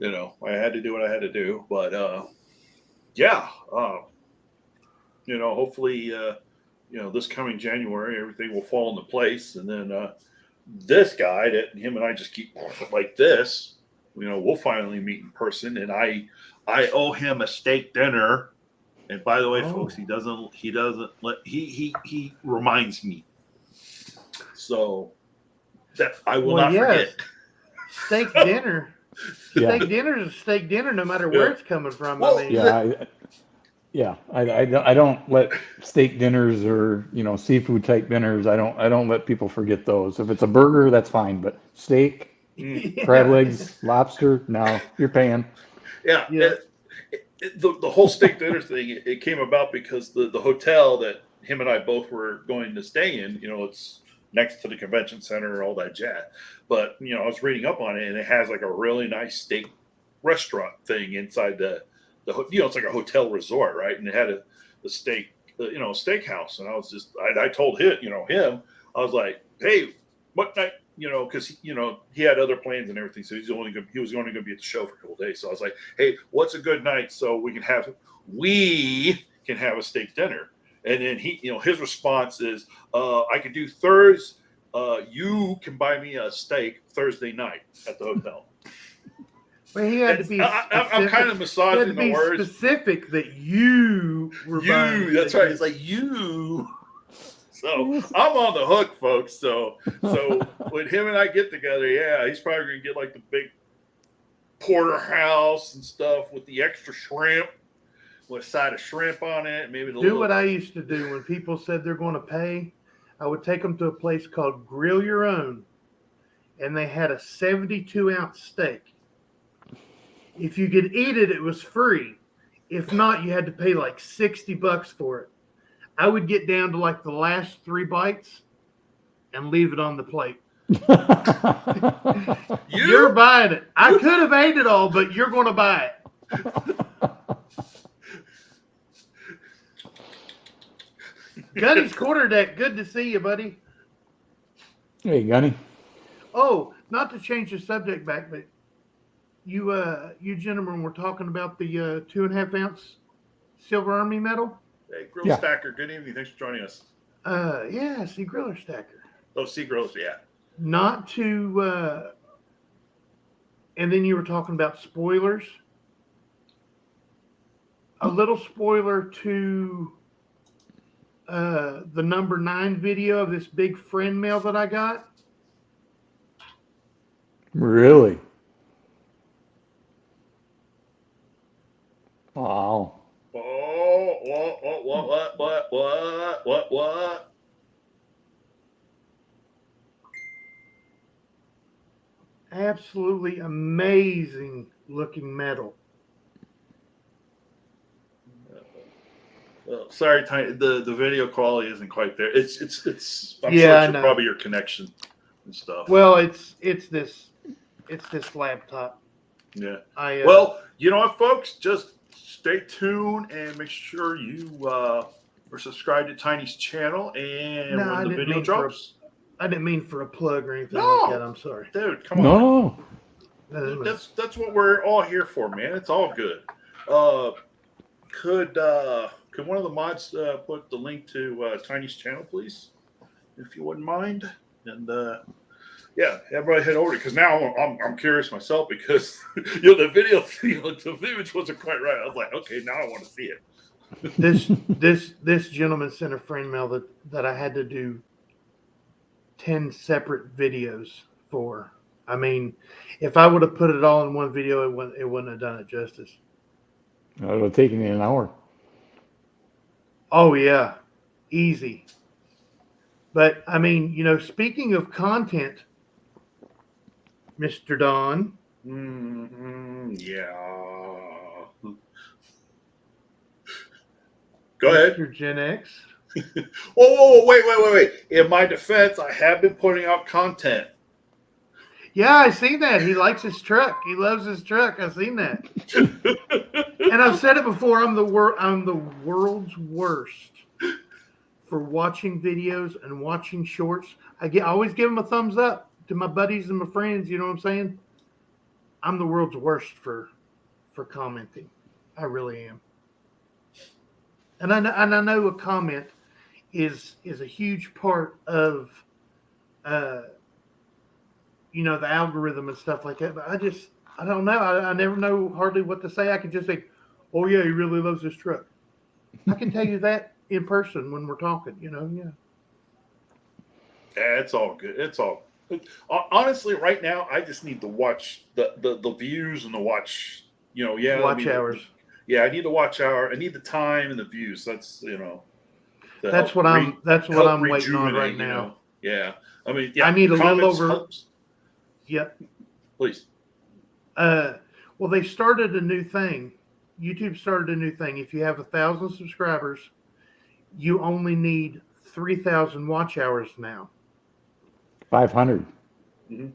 I had to do what I had to do. But yeah, hopefully, this coming January, everything will fall into place, and then this guy that him and I just keep like this. We'll finally meet in person, and I owe him a steak dinner. And by the way, folks, he reminds me, so that I will not forget. Steak dinner. Steak dinner is a steak dinner, no matter where it's coming from. Well, I don't let steak dinners or seafood type dinners. I don't let people forget those. If it's a burger, that's fine, but steak. Crab legs, lobster. No, you're paying. Yeah. The whole steak dinner thing, it came about because the hotel that him and I both were going to stay in, it's next to the convention center, all that jazz. But I was reading up on it, and it has like a really nice steak restaurant thing inside the it's like a hotel resort, right? And it had a steak, steakhouse. And I was I told him, I was like, hey, what night? Because he had other plans and everything, so he was only going to be at the show for a couple of days. So I was like, "Hey, what's a good night so we can have a steak dinner?" And then his response is, "I can do Thursday. You can buy me a steak Thursday night at the hotel." Well, he had to be. I'm kind of massaging the words. Specific that you were buying. That's right. It's like you. So I'm on the hook, folks. So when him and I get together, he's probably gonna get like the big porterhouse and stuff with the extra shrimp, with a side of shrimp on it. Maybe what I used to do when people said they're going to pay. I would take them to a place called Grill Your Own, and they had a 72-ounce steak. If you could eat it, it was free. If not, you had to pay like $60 for it. I would get down to like the last 3 bites and leave it on the plate. You're buying it. I could have ate it all, but you're going to buy it. Gunny's Quarterdeck. Good to see you, buddy. Hey, Gunny. Oh, not to change the subject back, but you gentlemen were talking about the 2.5-ounce Silver Army medal. Hey, Grill Stacker, good evening. Thanks for joining us. See Griller Stacker. Oh, see Grills, yeah. Not to, and then you were talking about spoilers. A little spoiler to the number 9 video of this big friend mail that I got. Really? Wow. What? Absolutely amazing looking metal. Well, sorry, Tiny. The video quality isn't quite there. It's. I'm sure it's probably your connection and stuff. Well, it's this laptop. Yeah. Well, you know what, folks? Just stay tuned and make sure you are subscribed to Tiny's channel. And when the video drops, I didn't mean for a plug or anything like that. I'm sorry, dude. Come on. No. That's what we're all here for, man. It's all good. Could one of the mods put the link to Tiny's channel, please, if you wouldn't mind? And everybody head over because now I'm curious myself because the video, the image wasn't quite right. I was like, okay, now I want to see it. This gentleman sent a friend mail that I had to do 10 separate videos for. I mean, if I would have put it all in one video, it wouldn't have done it justice. It'll have taken me an hour. Oh yeah, easy. But I mean, speaking of content, Mr. Don. Yeah. Go ahead. Mr. Gen X. Whoa, wait. In my defense, I have been putting out content. Yeah, I seen that. He likes his truck. He loves his truck. I've seen that. And I've said it before. I'm the world's worst for watching videos and watching shorts. I always give them a thumbs up to my buddies and my friends. You know what I'm saying? I'm the world's worst for commenting. I really am. And I know a comment is a huge part of the algorithm and stuff like that. But I don't know. I never know hardly what to say. I can just say, oh yeah, he really loves his truck. I can tell you that in person when we're talking, yeah. Yeah, it's all good. It's all honestly right now. I just need to watch the views and the watch. Watch hours. Yeah, I need the watch hour. I need the time and the views. That's That's what I'm waiting on right now. Yeah, I mean, yeah, I need a little over. Helps. Yep. Please. Well, they started a new thing. YouTube started a new thing. If you have 1,000 subscribers, you only need 3,000 watch hours now. 500. Mm-hmm.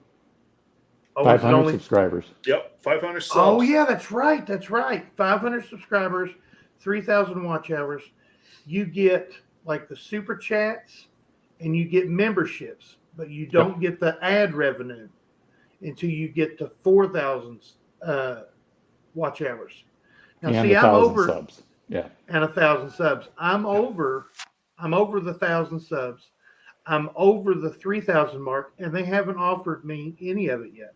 Oh, 500 subscribers. Yep, 500 subs. Oh yeah, that's right. 500 subscribers, 3,000 watch hours. You get like the super chats, and you get memberships, but you don't get the ad revenue until you get to 4,000 watch hours. Now, and see, I'm over subs. Yeah, and 1,000 subs. I'm over the 1,000 subs. I'm over the 3,000 mark, and they haven't offered me any of it yet.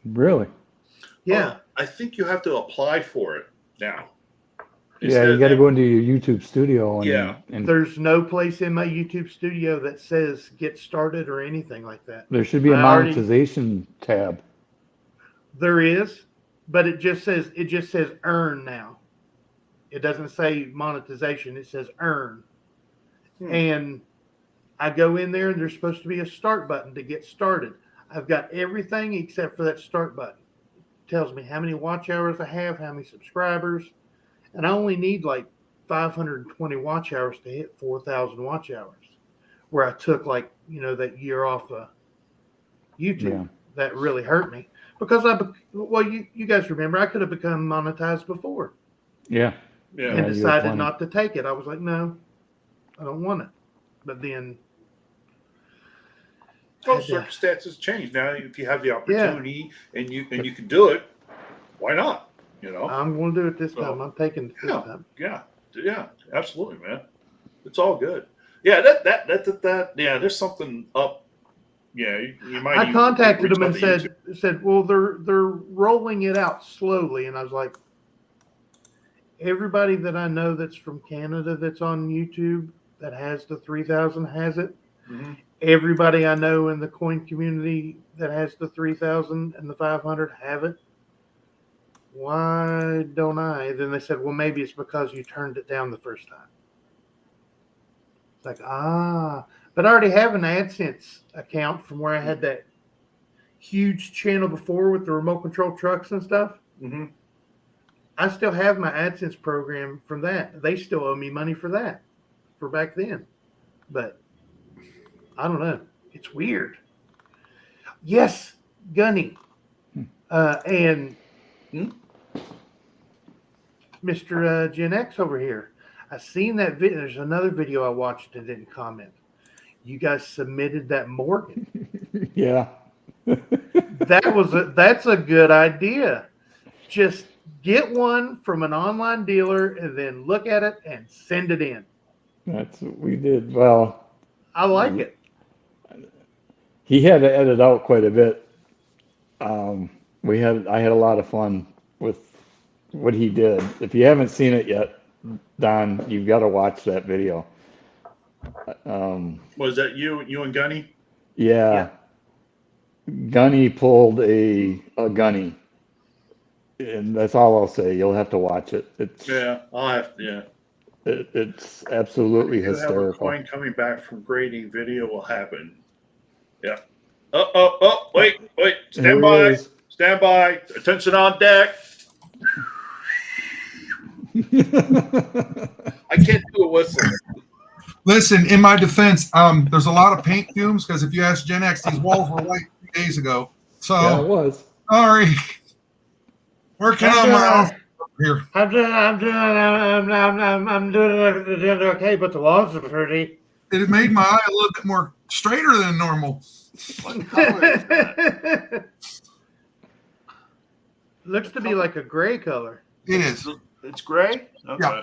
Really? Yeah. I think you have to apply for it now. Yeah, you got to go into your YouTube studio. And there's no place in my YouTube studio that says get started or anything like that. There should be a monetization tab. There is, but it just says earn now. It doesn't say monetization. It says earn. And I go in there, and there's supposed to be a start button to get started. I've got everything except for that start button. It tells me how many watch hours I have, how many subscribers, and I only need like 520 watch hours to hit 4,000 watch hours, where I took that year off of YouTube. Yeah. That really hurt me because you guys remember I could have become monetized before. Yeah. And decided not to take it. I was like, no, I don't want it. But then circumstances change. Now, if you have the opportunity and you can do it, why not? I'm going to do it this time. I'm taking it this time. Yeah, absolutely, man. It's all good. Yeah, that. Yeah, there's something up. Yeah, you might. I contacted them and said, well, they're rolling it out slowly, and I was like, everybody that I know that's from Canada that's on YouTube that has the 3,000 has it. Mm-hmm. Everybody I know in the coin community that has the 3,000 and the 500 have it. Why don't I? Then they said, well, maybe it's because you turned it down the first time. It's like, but I already have an AdSense account from where I had that huge channel before with the remote control trucks and stuff. Mm-hmm. I still have my AdSense program from that. They still owe me money for that, for back then. But I don't know. It's weird. Yes, Gunny. And Mr. Gen X over here. I seen that video. There's another video I watched and didn't comment. You guys submitted that Morgan. Yeah. That's a good idea. Just get one from an online dealer and then look at it and send it in. That's what we did. Well, I like it. He had to edit out quite a bit. I had a lot of fun with what he did. If you haven't seen it yet, Don, you've got to watch that video. Was that you and Gunny? Yeah. Gunny pulled a Gunny. And that's all I'll say. You'll have to watch it. I'll have to. Yeah. It's absolutely You have a hysterical. coin coming back from grading. Video will happen. Yeah. Oh! Wait! Here Stand it by! is. Stand by! Attention on deck! I can't do a whistle. Listen, in my defense, there's a lot of paint fumes because if you ask Gen X, these walls were white 2 days ago. So Yeah, it was. sorry. Working on my here. I'm doing okay, but the walls are pretty. It made my eye a little bit more straighter than normal. What color is that? Looks to be like a gray color. It is. It's gray? Okay. Yeah.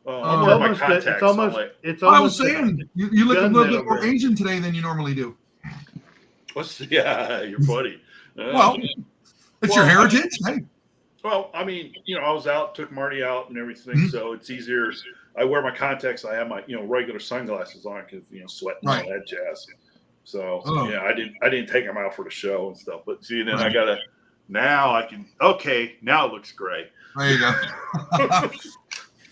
Well, I'm wearing my contacts. It's almost. I was saying you look a little bit more gray. Asian today than you normally do. Yeah, you're funny. Well, it's your heritage. Hey. Well, I mean, I was out, took Marty out and everything, so it's easier. I wear my contacts. I have my, regular sunglasses on because, sweating and all that jazz. So yeah, I didn't take them out for the show and stuff. But see, then I gotta. Now I can. Okay, now it looks gray. There you go.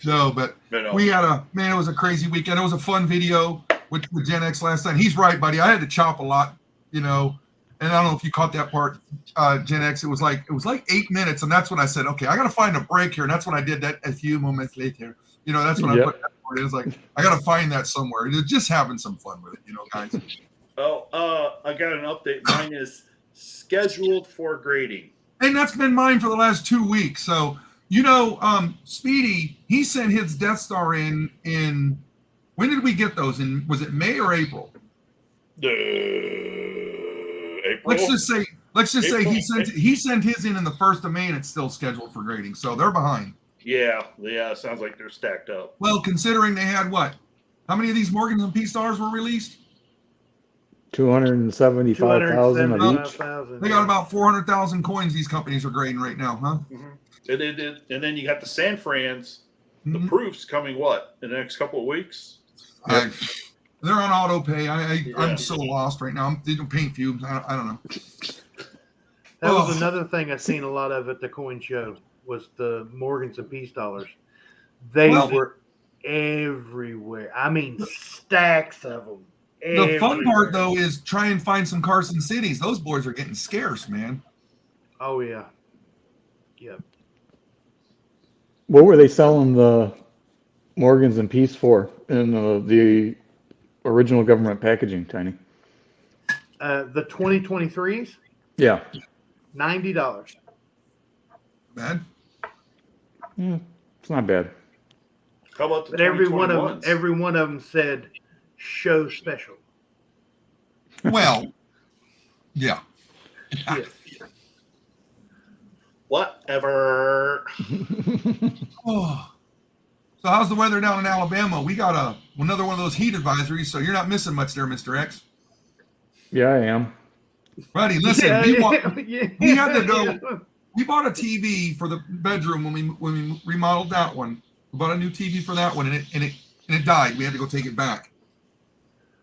No, but we had it was a crazy weekend. It was a fun video with Gen X last night. He's right, buddy. I had to chop a lot, and I don't know if you caught that part, Gen X. It was like 8 minutes, and that's when I said, okay, I got to find a break here, and that's when I did that. A few moments later, that's when I put that part in. It's like I got to find that somewhere. Just having some fun with it, guys. Oh, I got an update. Mine is scheduled for grading, and that's been mine for the last 2 weeks. So. Speedy, he sent his Death Star in when did we get those? Was it May or April? April. Let's just say he sent his in the 1st of May and it's still scheduled for grading. So they're behind. Yeah, it sounds like they're stacked up. Well, considering they had what? How many of these Morgans and P Stars were released? 275,000 of each. They got about 400,000 coins these companies are grading right now, huh? Mm-hmm. And then you got the San Frans, the proofs coming in the next couple of weeks? They're on auto pay. I'm so lost right now. I'm doing paint fumes. I don't know. That was another thing I seen a lot of at the coin show was the Morgans and Peace dollars. They were everywhere. I mean, stacks of them. The fun part though is try and find some Carson Cities. Those boys are getting scarce, man. Oh yeah. Yep. What were they selling the Morgans and Peace for in the original government packaging, Tiny? The 2023s? Yeah. $90. Bad? It's not bad. How about the But every one of them said show special. Well, yeah. Yes. Whatever. So how's the weather down in Alabama? We got another one of those heat advisories, so you're not missing much there, Mr. X. Yeah, I am. Buddy, listen, we had to go. Yeah. We bought a TV for the bedroom when we remodeled that one. We bought a new TV for that one, and it died. We had to go take it back.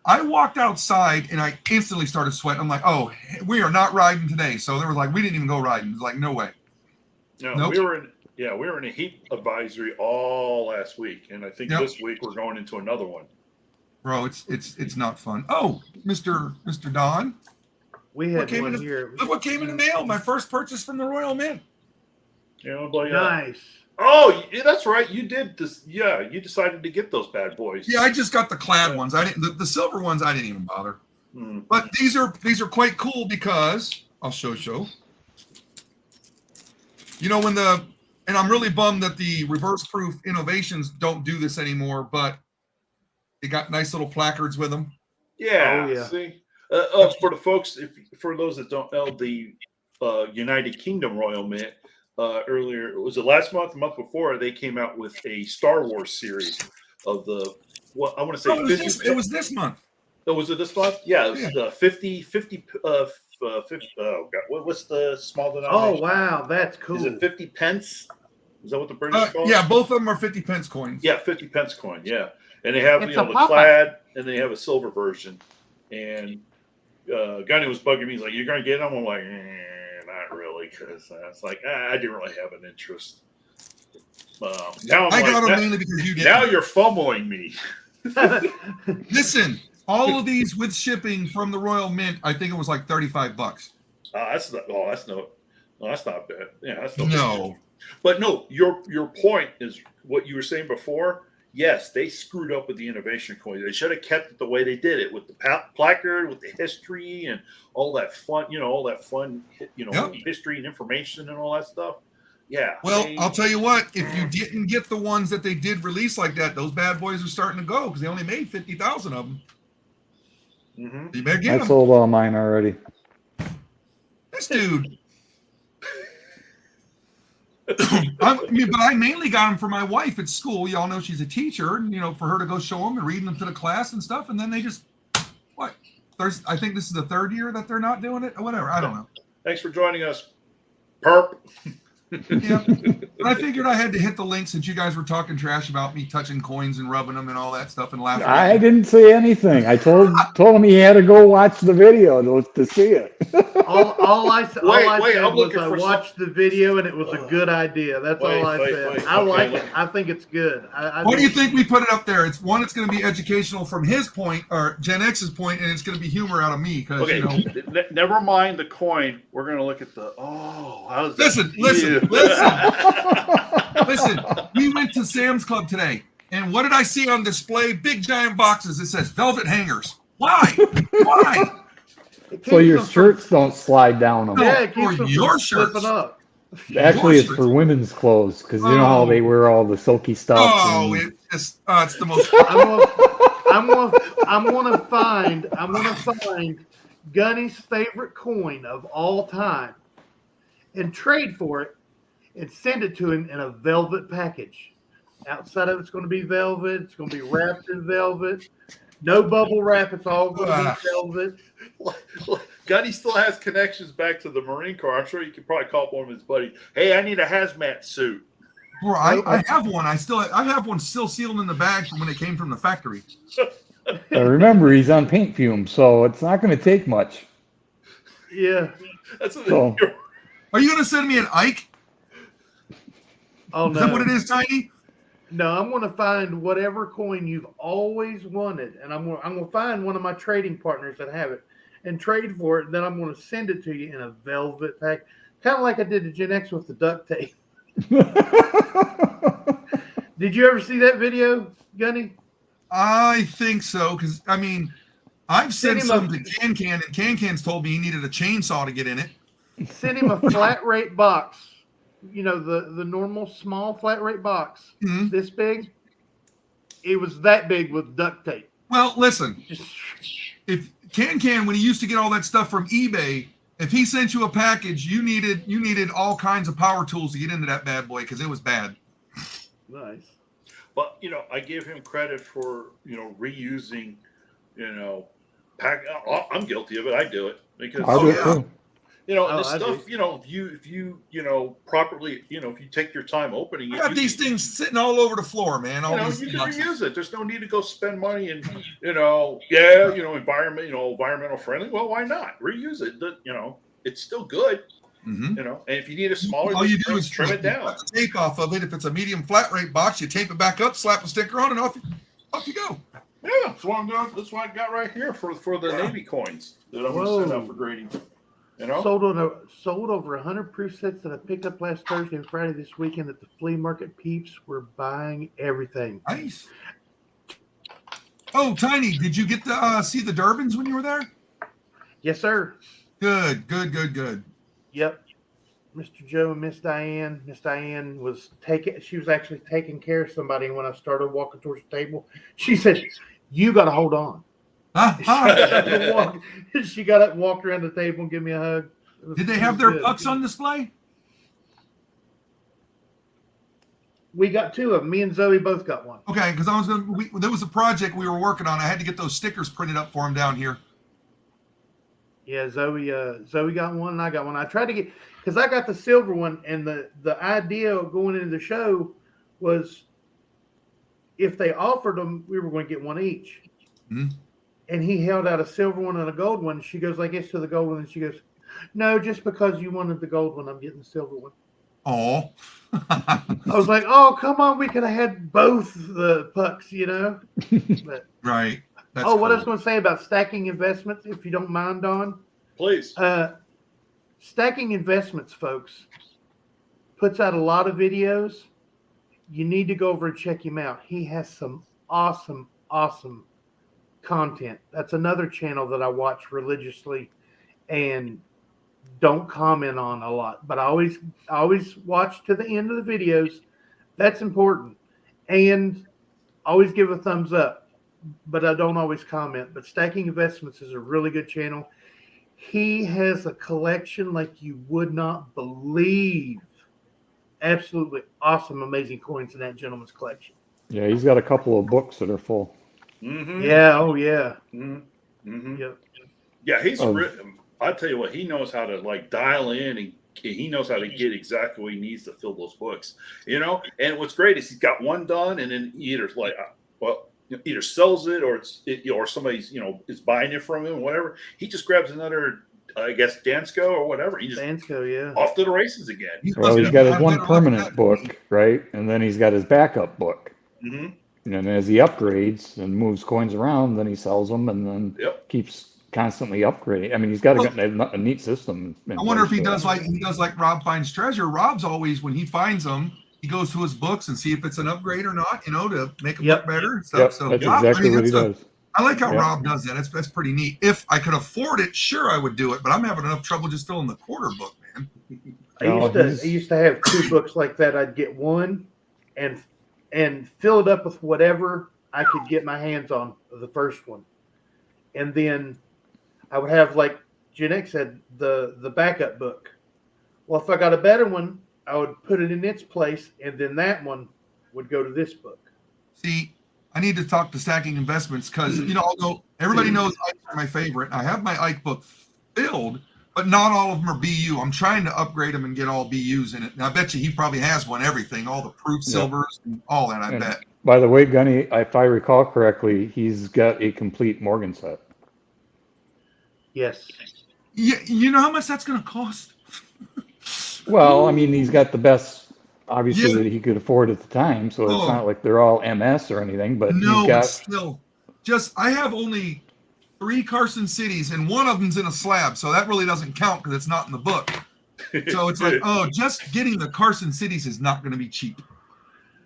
I walked outside and I instantly started sweating. I'm like, oh, we are not riding today. So they were like, we didn't even go riding. It's like, no way. No, nope. we were in a heat advisory all last week, and I think this week we're going into another one. Bro, it's not fun. Oh, Mr. Don. We had one here. Look what came in the mail. My first purchase from the Royal Mint. Nice. Oh, yeah, that's right. You did this. Yeah, you decided to get those bad boys. Yeah, I just got the clad ones. I didn't. The silver ones I didn't even bother. But these are quite cool because I'll show. And I'm really bummed that the reverse proof innovations don't do this anymore. But they got nice little placards with them. Yeah. Oh, yeah. See, for the folks, for those that don't know, the United Kingdom Royal Mint. Earlier, was it last month, the month before, they came out with a Star Wars series of I want to say it was this month. Oh, was it this month? Yeah, it was 50 oh God, what's the small denomination? Oh wow, that's cool. Is it 50 pence? Is that what the British call it? Yeah, both of them are 50 pence coins. Yeah, 50 pence coin, yeah. And they have It's the Papa. plaid and they have a silver version. And Gunny was bugging me, he's like, you're gonna get them? I'm like, not really, because it's like I didn't really have an interest. Now I got them mainly because you did. Now you're FOMOing me. Listen, all of these with shipping from the Royal Mint, I think it was like $35. That's not bad. Yeah, that's no. But no, your point is what you were saying before. Yes, they screwed up with the innovation coin. They should have kept it the way they did it, with the placard, with the history, and all that fun. History and information and all that stuff. Yeah. Well, I'll tell you what. If you didn't get the ones that they did release like that, those bad boys are starting to go because they only made 50,000 of them. Mm-hmm. You better get them. I sold all mine already. This dude. But I mainly got them for my wife at school. Y'all know she's a teacher, and for her to go show them and reading them to the class and stuff. And then they just I think this is the third year that they're not doing it or whatever. I don't know. Thanks for joining us, Perp. Yeah, but I figured I had to hit the link since you guys were talking trash about me touching coins and rubbing them and all that stuff and laughing. I didn't say anything. I told him he had to go watch the video to see it. all I said was I for watched the video and it was a good idea. That's all I said. I like it. I think it's good. Why do you think we put it up there? It's going to be educational from his point or Gen X's point, and it's going to be humor out of me. Never mind the coin. We're going to look at the how's that? Listen. We went to Sam's Club today, and what did I see on display? Big giant boxes. It says velvet hangers. Why? So your shirts don't slide down them. Yeah, it keeps or your shirts. up. Actually, it's for women's clothes because you know how they wear all the silky stuff. It's the most. I'm gonna find Gunny's favorite coin of all time and trade for it and send it to him in a velvet package. Outside of it's going to be velvet. It's going to be wrapped in velvet. No bubble wrap. It's all going to be velvet. Gunny still has connections back to the Marine Corps. I'm sure you could probably call up one of his buddies. Hey, I need a hazmat suit. Bro, I have one. I have one still sealed in the bag from when it came from the factory. Remember, he's on paint fumes, so it's not going to take much. Yeah. Are you going to send me an Ike? Oh, no. Is that what it is, Tiny? No, I'm going to find whatever coin you've always wanted, and I'm going to find one of my trading partners that have it and trade for it, and then I'm going to send it to you in a velvet pack, kind of like I did to Gen X with the duct tape. Did you ever see that video, Gunny? I think so, because, I've sent some to Can, and Can's told me he needed a chainsaw to get in it. Send him a flat rate box. The normal small flat rate box, this big. It was that big with duct tape. Well, listen, if Can, when he used to get all that stuff from eBay, if he sent you a package, you needed all kinds of power tools to get into that bad boy because it was bad. Nice. But I give him credit for reusing. I'm guilty of it. I do it because I do it too. This stuff, if you properly, if you take your time opening it. I got these things sitting all over the floor, man. You can reuse it. There's no need to go spend money and, environmental friendly. Well, why not? Reuse it. It's still good. Mm-hmm. And if you need a smaller, all you do is trim it down. Cut the tape off of it. If it's a medium flat rate box, you tape it back up, slap a sticker on, and off you go. Yeah, that's what I'm doing. That's what I got right here for the Navy coins that I'm going to send out for grading. Sold over 100 proof sets that I picked up last Thursday and Friday this weekend at the flea market. Peeps were buying everything. Nice. Oh, Tiny, did you get to see the Durbans when you were there? Yes, sir. Good. Yep. Mr. Joe and Miss Diane. Miss Diane she was actually taking care of somebody. And when I started walking towards the table, she said, "You got to hold on." She got up and walked around the table and gave me a hug. Did they have their pucks on display? We got two of them. Me and Zoe both got one. Okay, because there was a project we were working on. I had to get those stickers printed up for him down here. Yeah, Zoe got one and I got one. I tried to get, because I got the silver one, and the idea of going into the show was if they offered them, we were going to get one each. Mm-hmm. And he held out a silver one and a gold one. She goes like this to the gold one, and she goes, No, just because you wanted the gold one, I'm getting the silver one. Oh. I was like, oh, come on, we could have had both the pucks, you know? But, Right. That's what I cool. was going to say about stacking investments, if you don't mind, Don. Please. Stacking investments, folks, puts out a lot of videos. You need to go over and check him out. He has some awesome, awesome content. That's another channel that I watch religiously and don't comment on a lot, but I always watch to the end of the videos. That's important. And always give a thumbs up, but I don't always comment. But Stacking Investments is a really good channel. He has a collection like you would not believe. Absolutely awesome, amazing coins in that gentleman's collection. Yeah, he's got a couple of books that are full. Mm-hmm. Yeah, oh yeah. Mm-hmm. Mm-hmm. Yep. Yeah, I tell you what, he knows how to like dial in, and he knows how to get exactly what he needs to fill those books. You know, and what's great is he's got one done, and then he either either sells it or somebody's is buying it from him, whatever. He just grabs another, I guess, Dansko or whatever. He just Dansko, yeah. off to the races again. Well, he's got his one permanent book, right? And then he's got his backup book. Mm-hmm. And as he upgrades and moves coins around, then he sells them and then keeps constantly upgrading. I mean, he's got a neat system. I wonder if he does like Rob finds treasure. Rob's always, when he finds them, he goes to his books and see if it's an upgrade or not, to make them look better and stuff. Yep, so that's exactly what he does. I like how Rob does that. That's pretty neat. If I could afford it, sure, I would do it. But I'm having enough trouble just filling the quarter book, man. I used to have 2 books like that. I'd get one and fill it up with whatever I could get my hands on, the first one. And then I would have, like Gen X said, the backup book. Well, if I got a better one, I would put it in its place, and then that one would go to this book. See, I need to talk to Stacking Investments because, although everybody knows Ike's are my favorite, I have my Ike book filled, but not all of them are BU. I'm trying to upgrade them and get all BUs in it. And I bet you he probably has everything, all the proof silvers and all that, I bet. By the way, Gunny, if I recall correctly, he's got a complete Morgan set. Yes. Yeah, you know how much that's going to cost? Well, I mean, he's got the best, obviously, that he could afford at the time. So it's not like they're all MS or anything, but he's got. But still, I have only 3 Carson Cities, and one of them's in a slab, so that really doesn't count because it's not in the book. So it's like, just getting the Carson Cities is not going to be cheap.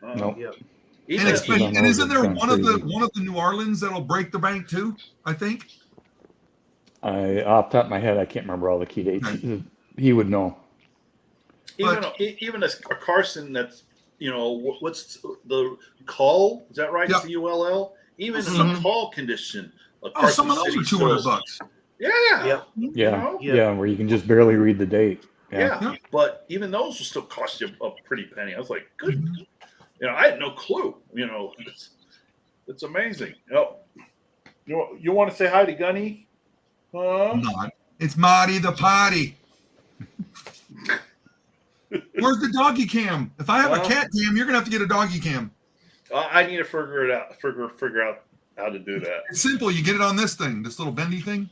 No. Yep. And isn't there one of the New Orleans that'll break the bank too? I think. Off the top of my head, I can't remember all the key dates. Okay. He would know. Even a Carson that's, what's the call? Is that right? CULL? Even in a call condition. Some of those are $200. Yeah. Where you can just barely read the date. Yeah. But even those will still cost you a pretty penny. I was like, good. I had no clue. It's amazing. You want to say hi to Gunny? It's Marty the Potty. Where's the doggy cam? If I have a cat cam, you're gonna have to get a doggy cam. I need to figure it out. Figure out how to do that. It's simple. You get it on this little bendy thing.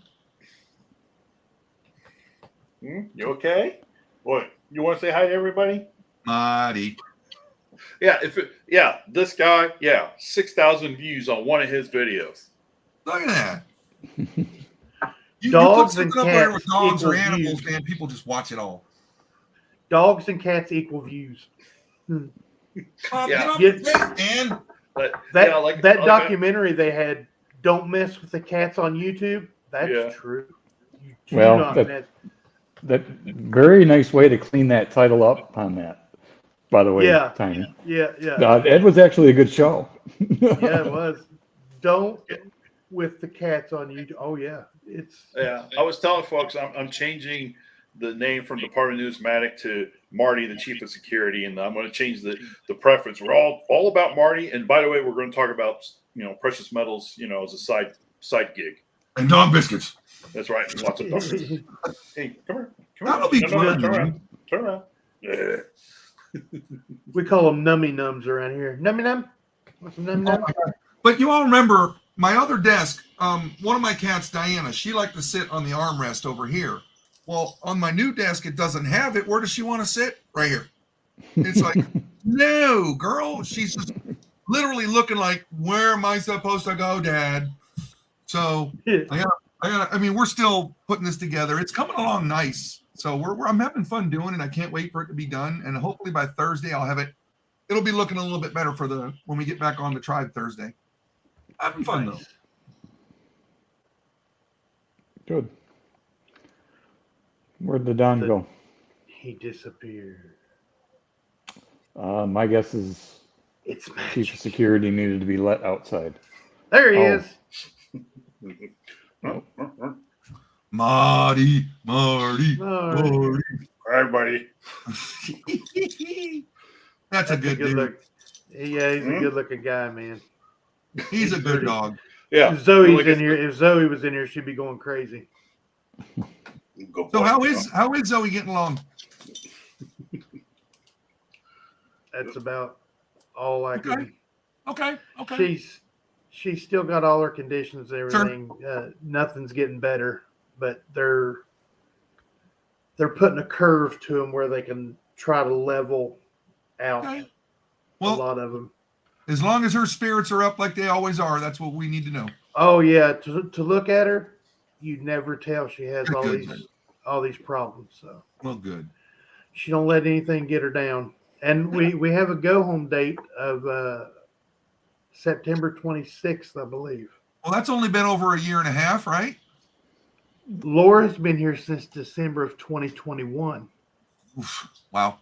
You okay? What? You want to say hi to everybody? Marty. Yeah. This guy. 6,000 views on one of his videos. Look at that. Dogs you and put cats with dogs or equal animals, views. man. People just watch it all. Dogs and cats equal views. Man. That documentary they had, "Don't Mess with the Cats" on YouTube. That's true. That very nice way to clean that title up on that. By the way, Tiny. Ed was actually a good show. Yeah, it was. Don't with the cats on YouTube. Oh yeah, I was telling folks I'm changing the name from Department of Numismatic to Marty, the Chief of Security, and I'm going to change the preference. We're all about Marty, and by the way, we're going to talk about precious metals, as a side gig. And dog biscuits. That's right. Lots of dog biscuits. Hey, come here. That'll be fun. Turn around. Yeah. We call them nummy nums around here. Nummy num. What's a nummy num? But you all remember my other desk. One of my cats, Diana, she liked to sit on the armrest over here. Well, on my new desk, it doesn't have it. Where does she want to sit? Right here. It's like, no, girl. She's just literally looking like, where am I supposed to go, Dad? So I mean, we're still putting this together. It's coming along nice. So I'm having fun doing it. I can't wait for it to be done. And hopefully by Thursday, I'll have it. It'll be looking a little bit better for when we get back on the tribe Thursday. Having fun though. Good. Where'd the Don go? He disappeared. My guess is It's Chief magic. of Security needed to be let outside. There he Oh. is. Marty. All right. Hi, buddy. That's a good dude. look. Yeah, he's a good looking guy, man. He's a good dog. Yeah. If Zoe's Like in here, if Zoe was in here, she'd be going crazy. Go So play, how is Zoe getting along? That's about all I can. Okay. She's still got all her conditions and everything. Nothing's getting better, but they're putting a curve to them where they can try to level out Okay. a Well, lot of them. as long as her spirits are up like they always are, that's what we need to know. Oh yeah, to look at her, you'd never tell she has Good. all these problems. So Well, good. she don't let anything get her down. And we have a go home date of September 26th, I believe. Well, that's only been over a year and a half, right? Laura's been here since December of 2021. Oof, wow.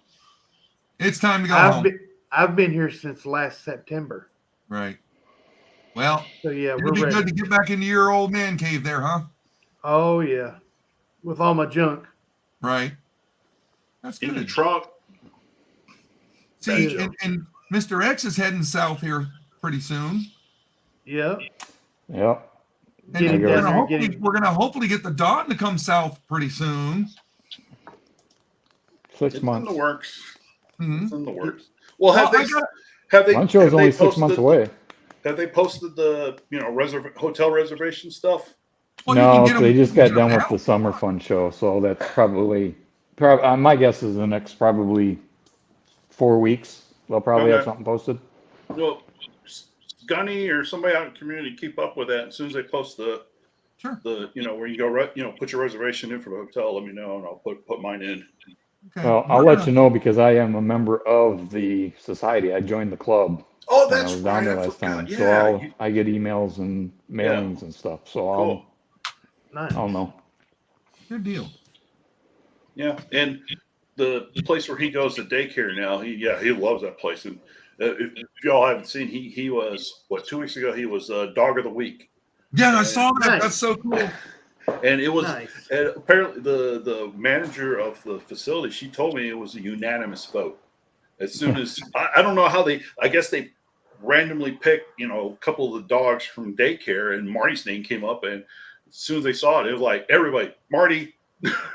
It's time to go home. I've been here since last September. Right. Well, So yeah, it'll we're be ready. good to get back into your old man cave there, huh? Oh yeah, with all my junk. Right. That's in the good. trunk. See, and Mr. X is heading south here pretty soon. Yeah. Yep. And Getting we're down gonna, there, hopefully, we're gonna hopefully get the Dawn to come south pretty soon. 6 It's months. in the works. Mhm. It's in the works. Well, Well, have they Lunch is only 6 months away. Have they posted the hotel reservation stuff? Well, you No, can get 'em- they just you can got get 'em done with now. the summer fun show, so that's probably my guess is the next probably 4 weeks they'll probably have Okay. something posted. Well, Gunny or somebody out in the community keep up with that. As soon as they post the Sure. where you go put your reservation in for the hotel, let me know and I'll put mine in. Okay. Well, I'll let you know because I am a member of the society. I joined the club Oh, when I that's was down right. there I last forgot. time. Yeah. So I get emails and mailings and stuff. So Cool. Nice. I'll know. Good deal. Yeah, and the place where he goes to daycare now, he loves that place. And if y'all haven't seen, he was 2 weeks ago. He was Dog of the Week, Yeah, I saw that. Nice. That's so cool. and it was Nice. and apparently the manager of the facility. She told me it was a unanimous vote. As soon as I don't know how I guess they randomly picked a couple of the dogs from daycare, and Marty's name came up, and as soon as they saw it, it was like everybody, Marty.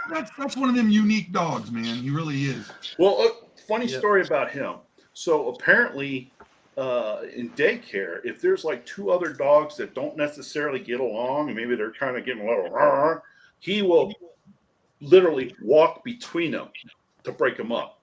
That's one of them unique dogs, man. He really is. Well, funny Yep. story about him. So apparently, in daycare, if there's like two other dogs that don't necessarily get along, and maybe they're kind of getting a little, he will literally walk between them to break them up.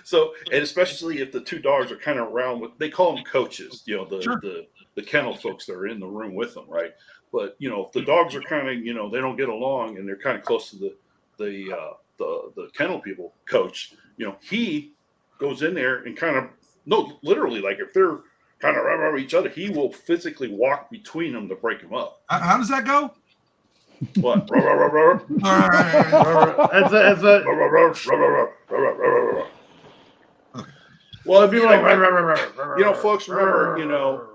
So, and especially if the two dogs are kind of around, they call them coaches, Sure. the kennel folks that are in the room with them, right? But if the dogs are kind of, they don't get along and they're kind of close to the kennel people coach, he goes in there and literally, like if they're kind of around each other, he will physically walk between them to break them up. How does that go? What? All right. That's a Well, it'd be like folks remember,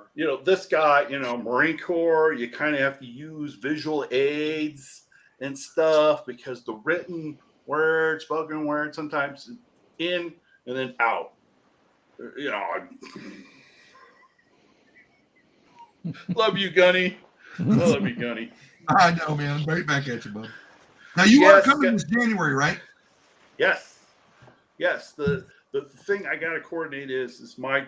this guy, Marine Corps, you kind of have to use visual aids and stuff because the written word, spoken word, sometimes in and then out. Love you, Gunny. I love you, Gunny. I know, man. Right back at you, bud. Now you are coming this January, right? Yes. The thing I got to coordinate is my.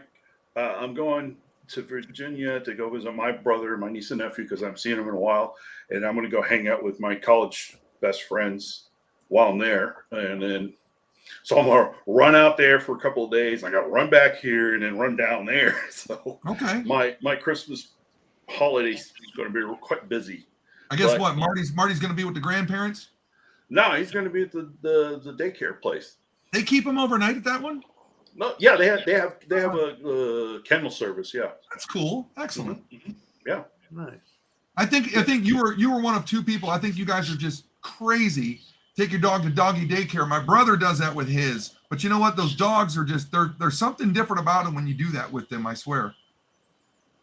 I'm going to Virginia to go visit my brother, my niece and nephew, because I'm seeing them in a while, and I'm going to go hang out with my college best friends while I'm there, and then so I'm gonna run out there for a couple of days. I got to run back here and then run down there. So Okay. my Christmas holiday is going to be quite busy. I guess what Marty's going to be with the grandparents. No, he's going to be at the daycare place. They keep him overnight at that one. No, yeah, they have a kennel service. Yeah, that's cool. Excellent. Mm-hmm. Yeah, nice. I think you were one of two people. I think you guys are just crazy. Take your dog to doggy daycare. My brother does that with his, but you know what? Those dogs are just there's something different about them when you do that with them. I swear.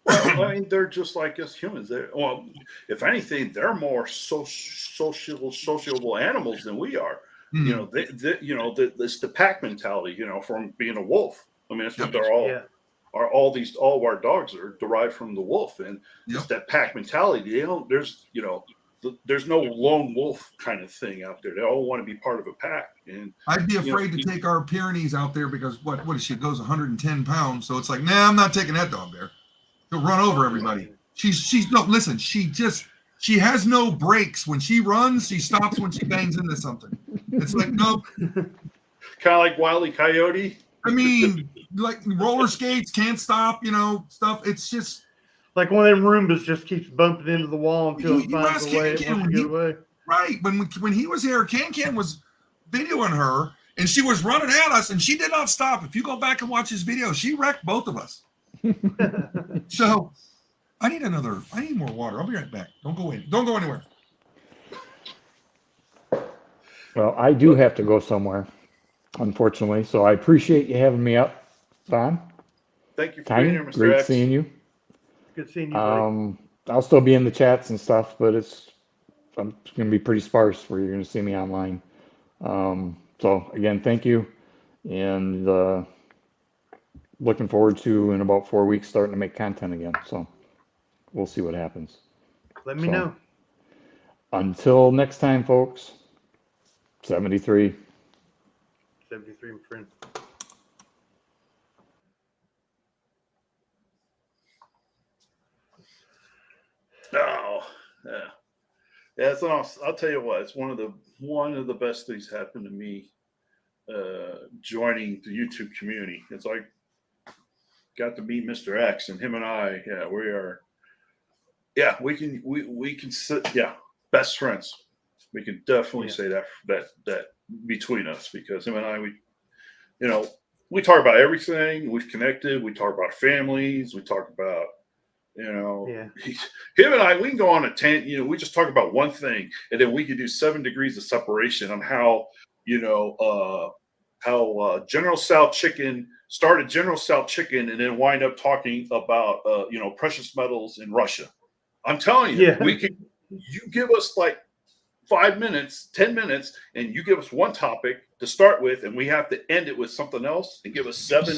Well, I mean, they're just like us humans. Well, if anything, they're more sociable animals than we are. Mm-hmm. You know, it's the pack mentality. You know, from being a wolf. I mean, that's what they're all. Yeah. All of our dogs are derived from the wolf, and it's that pack mentality. There's no lone wolf kind of thing out there. They all want to be part of a pack. And I'd be afraid to take our Pyrenees out there because what is she? Goes 110 pounds. So it's like, nah, I'm not taking that dog there. He'll run over everybody. She's no, listen, she has no brakes. When she runs, she stops when she bangs into something. It's like, nope. Kind of like Wile E. Coyote. I mean, like roller skates, can't stop, stuff. It's just like one of them Roombas just keeps bumping into the wall until it finds a way. Right. When he was here, Can was videoing her and she was running at us and she did not stop. If you go back and watch his video, she wrecked both of us. So I need more water. I'll be right back. Don't go anywhere. Well, I do have to go somewhere, unfortunately. So I appreciate you having me up, Don. Thank you for being here, Mr. Great X. seeing you. Good seeing you, buddy. I'll still be in the chats and stuff, but it's going to be pretty sparse where you're going to see me online. So again, thank you, and looking forward to in about 4 weeks starting to make content again. So we'll see what happens. Let me know. Until next time, folks. 73. 73, my friend. Oh, yeah. It's awesome. I'll tell you what, it's one of the best things happened to me joining the YouTube community. It's like got to meet Mr. X, and him and I, we can sit, best friends. We can definitely say that between us, because him and I, we talk about everything. We've connected. We talk about families. We talk about, him and I, we can go on a tangent. We just talk about one thing, and then we could do 7 degrees of separation on how General South Chicken started General South Chicken, and then wind up talking about precious metals in Russia. I'm telling you, we can. You give us like 5 minutes, 10 minutes, and you give us one topic to start with, and we have to end it with something else and give us 7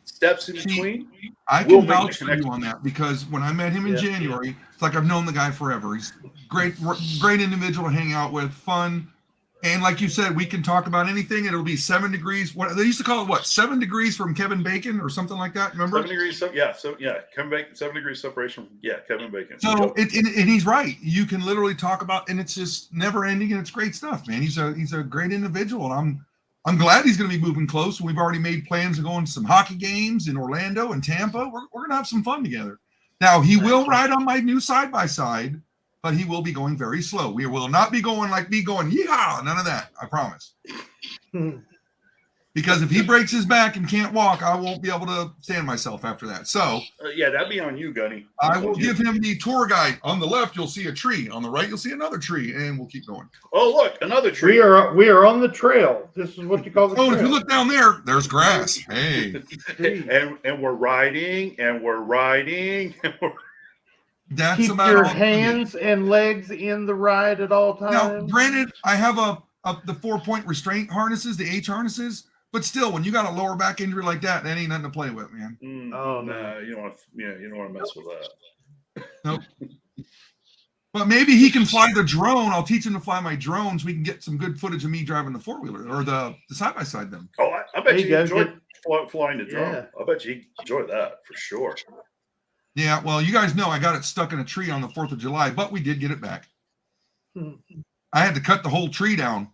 steps in between. I can vouch for you on that, because when I met him in January, it's like I've known the guy forever. He's great individual to hang out with, fun. And like you said, we can talk about anything, and it'll be 7 degrees. What they used to call it, 7 degrees from Kevin Bacon or something like that. Remember? 7 degrees. Kevin Bacon. 7 degrees separation from Kevin Bacon. So and he's right. You can literally talk about, and it's just never ending, and it's great stuff, man. He's a great individual, and I'm glad he's going to be moving close. We've already made plans to go into some hockey games in Orlando and Tampa. We're going to have some fun together. Now he will ride on my new side by side, but he will be going very slow. We will not be going like me going, yeehaw, none of that. I promise. Because if he breaks his back and can't walk, I won't be able to stand myself after that. So that'd be on you, Gunny. I will give him the tour guide. On the left, you'll see a tree. On the right, you'll see another tree, and we'll keep going. Oh, look, another tree. We are on the trail. This is what you call the trail. Oh, if you look down there, there's grass. Hey. and we're riding, and we're riding. That's keep about your hands and legs in the ride at all times. Now, granted, I have the 4-point restraint harnesses, the H harnesses, but still, when you got a lower back injury like that ain't nothing to play with, man. Oh no, you don't want to mess with that. Nope. But maybe he can fly the drone. I'll teach him to fly my drone so we can get some good footage of me driving the 4-wheeler or the side by side then. Oh, I bet you enjoyed flying the drone. Yeah. I bet you enjoy that for sure. Yeah, well, you guys know I got it stuck in a tree on the 4th of July, but we did get it back. I I had to cut the whole tree down.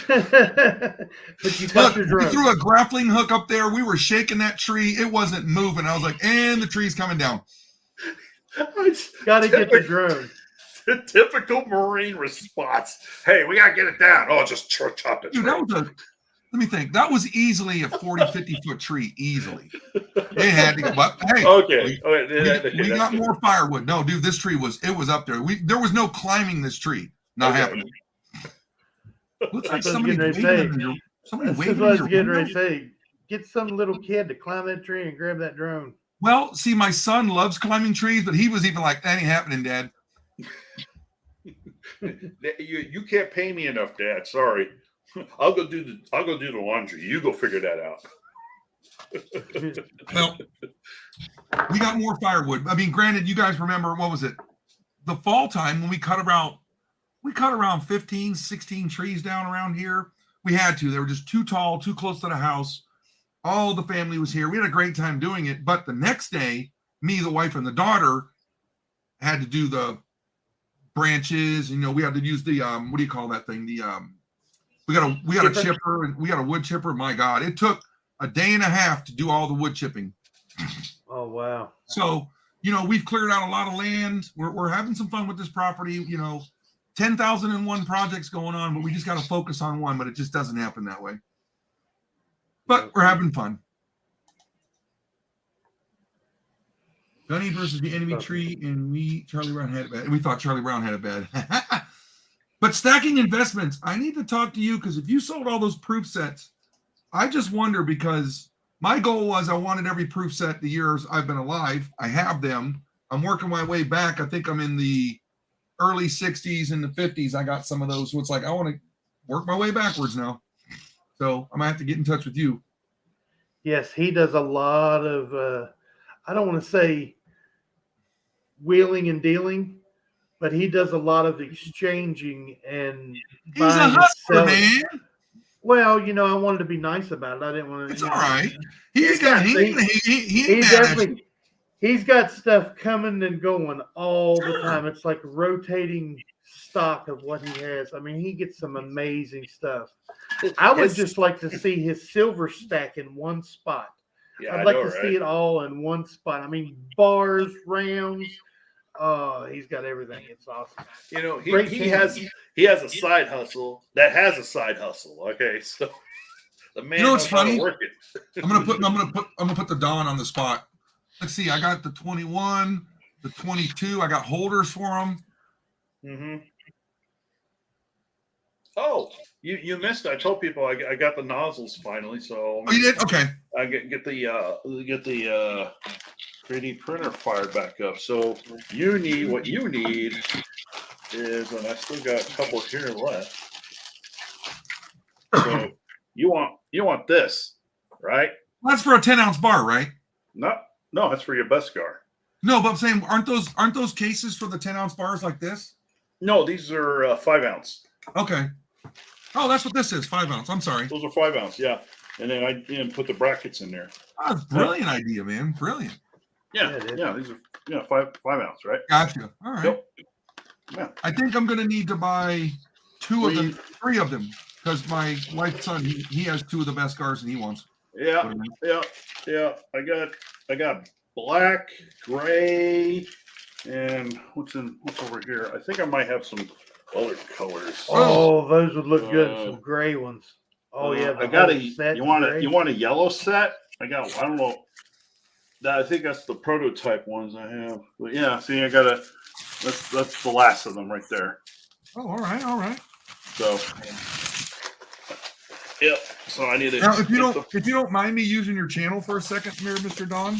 But you cut your We drone. threw a grappling hook up there. We were shaking that tree. It wasn't moving. I was like, and the tree's coming down. Got to get the drone. The typical Marine response. Hey, we got to get it down. Oh, just chop it. Dude, that was let me think. That was easily a 40, 50-foot tree. Easily. They had to go, but hey. Okay. We got more firewood. No, dude, this tree was up there. There was no climbing this tree. Not happening. Looks like somebody waving in your That's what I was getting ready to say. Get some little kid to climb that tree and grab that drone. Well, see, my son loves climbing trees, but he was even like, that ain't happening, Dad. You can't pay me enough, Dad. Sorry. I'll go do the laundry. You go figure that out. Well, we got more firewood. I mean, granted, you guys remember, what was it? The fall time when we cut around 15, 16 trees down around here. We had to. They were just too tall, too close to the house. All the family was here. We had a great time doing it. But the next day, me, the wife, and the daughter had to do the branches. You know, we had to use the what do you call that thing? The we got a chipper and we got a wood chipper. My God, it took a day and a half to do all the wood chipping. Oh wow! So you know, we've cleared out a lot of land. We're having some fun with this property. You know, 10,001 projects going on, but we just got to focus on one. But it just doesn't happen that way. But we're having fun. Gunny versus the enemy tree, and Charlie Brown had it bad. And we thought Charlie Brown had it bad. But stacking investments, I need to talk to you because if you sold all those proof sets, I just wonder because my goal was I wanted every proof set the years I've been alive. I have them. I'm working my way back. I think I'm in the early 60s and the 50s. I got some of those. So it's like I want to work my way backwards now. So I'm going to have to get in touch with you. Yes, he does a lot of, I don't want to say wheeling and dealing, but he does a lot of exchanging and He's a hustler, man. Well, you know, I wanted to be nice about it. I didn't want to. It's all right. He's got stuff coming and going all the time. It's like rotating stock of what he has. I mean, he gets some amazing stuff. I would just like to see his silver stack in one spot. Yeah, I'd like to see it all in one spot. I mean, bars, rounds. Oh, he's got everything. It's awesome. You know, he has a side hustle that has a side hustle. Okay, so the man knows how to work it. I'm gonna put the Don on the spot. Let's see. I got the 21, the 22. I got holders for them. Mm-hmm. Oh, you missed it. I told people I got the nozzles finally. So you did? Okay. I get the 3D printer fired back up. So what you need is, and I still got a couple here left. So you want this, right? Well, that's for a 10-ounce bar, right? No, that's for your Beskar. No, but I'm saying aren't those cases for the 10-ounce bars like this? No, these are 5-ounce. Okay. Oh, that's what this is, 5-ounce. I'm sorry. Those are 5-ounce, yeah. And then I put the brackets in there. Oh, that's a brilliant idea, man. Brilliant. Yeah. These are 5-ounce, right? Gotcha. All right. Yep. Yeah. I think I'm gonna need to buy 3 of them, because my wife's son he has 2 of the best cars and he wants. Yeah. I got black, gray, and what's over here? I think I might have some other colors. Oh, those would look good. Some gray ones. Oh yeah, I got a set. You want a yellow set? I don't know. I think that's the prototype ones I have. But yeah, see, that's the last of them right there. Oh, all right. So yep. So I need to. Now, if you don't mind me using your channel for a second, here, Mr. Don.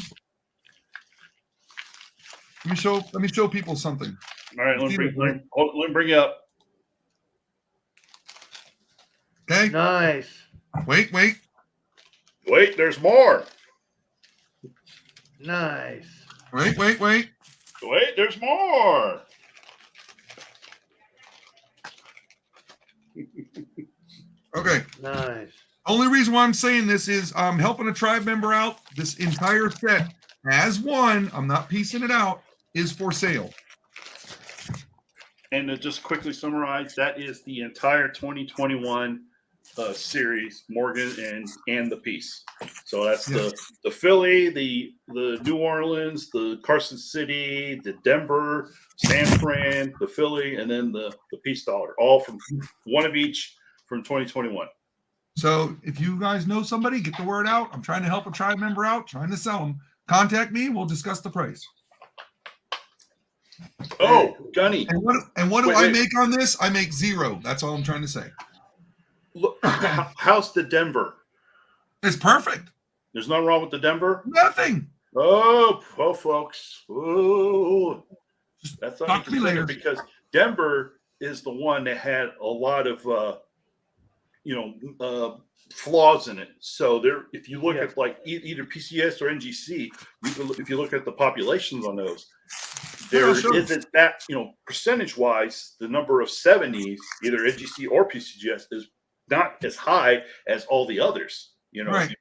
Let me show people something. All right, let me bring you up. Okay. Nice. Wait. There's more. Nice. Wait. There's more. Okay. Nice. Only reason why I'm saying this is I'm helping a tribe member out. This entire set, as one, I'm not piecing it out, is for sale. And to just quickly summarize, that is the entire 2021 series, Morgan and the piece. So that's the Philly, the New Orleans, the Carson City, the Denver, San Fran, the Philly, and then the Peace Dollar, all from one of each from 2021. So if you guys know somebody, get the word out. I'm trying to help a tribe member out, trying to sell them. Contact me. We'll discuss the price. Oh, Gunny. And what do I make on this? I make zero. That's all I'm trying to say. Look, how's the Denver? It's perfect. There's nothing wrong with the Denver? Nothing. Oh, folks. Oh, that's talk to me later. Because Denver is the one that had a lot of flaws in it. So there, if you look at like either PCS or NGC, if you look at the populations on those, there isn't that, percentage wise, the number of 70s, either NGC or PCS, is not as high as all the others. Right.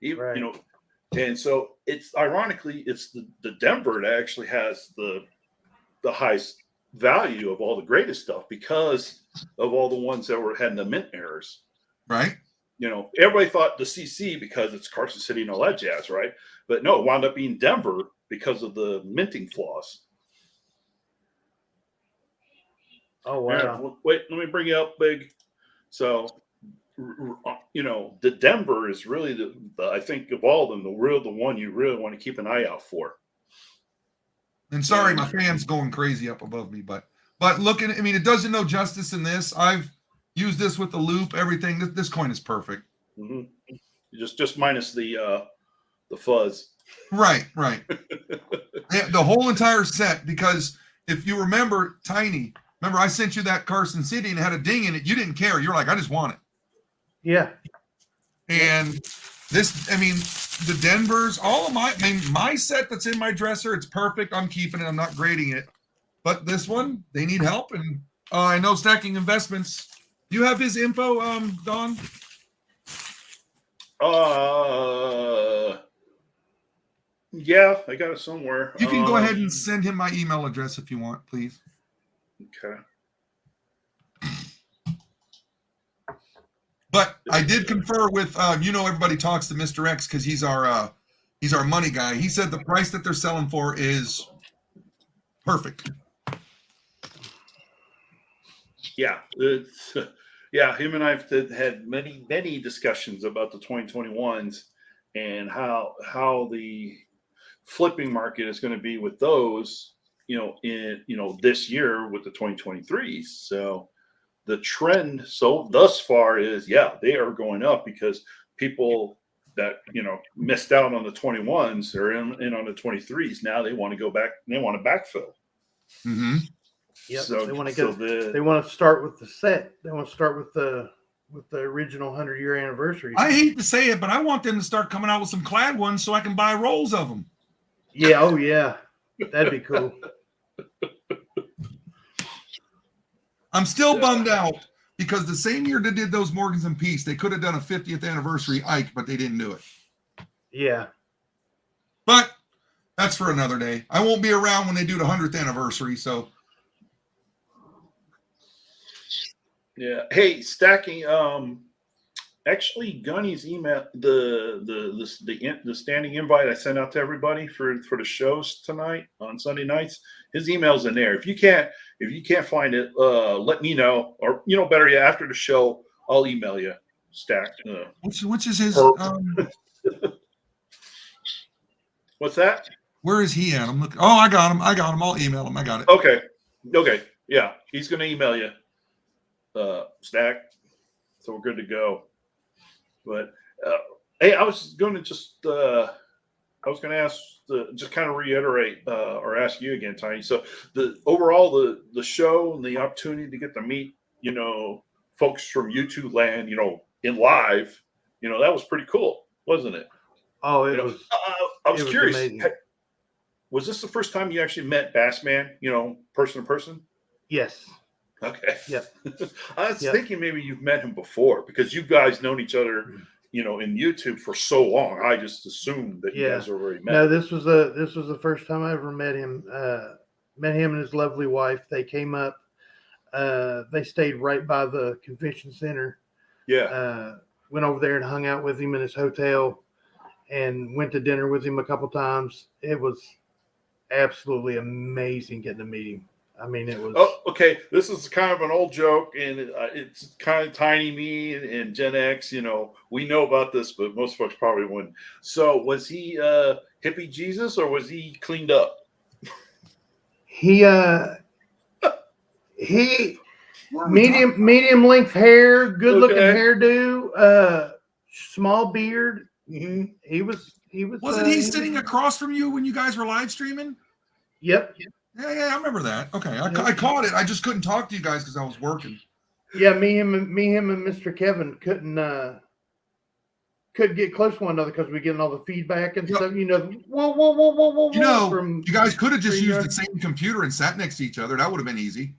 And so it's ironically, it's the Denver that actually has the highest value of all the greatest stuff because of all the ones that had the mint errors. Right. Everybody thought the CC because it's Carson City and all that jazz, right? But no, it wound up being Denver because of the minting flaws. Oh, wow. Yeah, wait, let me bring you up, Big. So, the Denver is really the I think of all of them, the one you really want to keep an eye out for. And sorry, my fan's going crazy up above me, but looking, I mean, it doesn't know justice in this. I've used this with the loop, everything. This coin is perfect. Mm-hmm. Just minus the fuzz. Right. The whole entire set, because if you remember, Tiny, I sent you that Carson City and it had a ding in it. You didn't care. You're like, I just want it. Yeah. And this, I mean, the Denvers, all of my set that's in my dresser, it's perfect. I'm keeping it. I'm not grading it. But this one, they need help. And I know Stacking Investments. Do you have his info, Don? Yeah, I got it somewhere. You can go ahead and send him my email address if you want, please. Okay. But I did confer with, everybody talks to Mr. X because he's our money guy. He said the price that they're selling for is perfect. Yeah, him and I have had many discussions about the 2021s and how the flipping market is going to be with those, in this year with the 2023s. So the trend thus far is, they are going up because people that missed out on the 21s are in on the 23s. Now they want to go back. They want to backfill. Mm-hmm. Yep. So they want to they want to start with the set. They want to start with the original 100-year anniversary. I hate to say it, but I want them to start coming out with some clad ones so I can buy rolls of them. Yeah. Oh yeah. That'd be cool. I'm still bummed out because the same year they did those Morgans and Peace, they could have done a 50th anniversary Ike, but they didn't do it. Yeah. But that's for another day. I won't be around when they do the 100th anniversary, so. Yeah. Hey, Stacking. Actually, Gunny's email, the standing invite I sent out to everybody for the shows tonight on Sunday nights. His email's in there. If you can't find it, let me know. Or better yet, after the show, I'll email you. Stack. Which is his? What's that? Where is he at? I'm looking. Oh, I got him. I'll email him. I got it. Okay. Yeah, he's gonna email you. Stack. So we're good to go. But hey, I was going to ask just kind of reiterate or ask you again, Tiny. So the show and the opportunity to get to meet folks from YouTube land in live, that was pretty cool, wasn't it? Oh, it was. I was curious. Amazing. Was this the first time you actually met Bassman, person to person? Yes. Okay. Yep. I was thinking maybe you've met him before because you guys known each other, in YouTube for so long. I just assumed that you guys already met. No, this was the first time I ever met him. Met him and his lovely wife. They came up. They stayed right by the convention center. Yeah. Went over there and hung out with him in his hotel and went to dinner with him a couple times. It was absolutely amazing getting to meet him. I mean, it was. Oh, okay. This is kind of an old joke, and it's kind of tiny me and Gen X. We know about this, but most folks probably wouldn't. So, was he hippie Jesus, or was he cleaned up? He medium length hair, good looking hairdo, small beard. Mm-hmm. He was. Wasn't he sitting across from you when you guys were live streaming? Yep. Yeah, I remember that. Okay, I caught it. I just couldn't talk to you guys because I was working. Yeah, me, him, and Mr. Kevin couldn't get close to one another because we getting all the feedback and stuff. Whoa. You guys could have just used the same computer and sat next to each other. That would have been easy.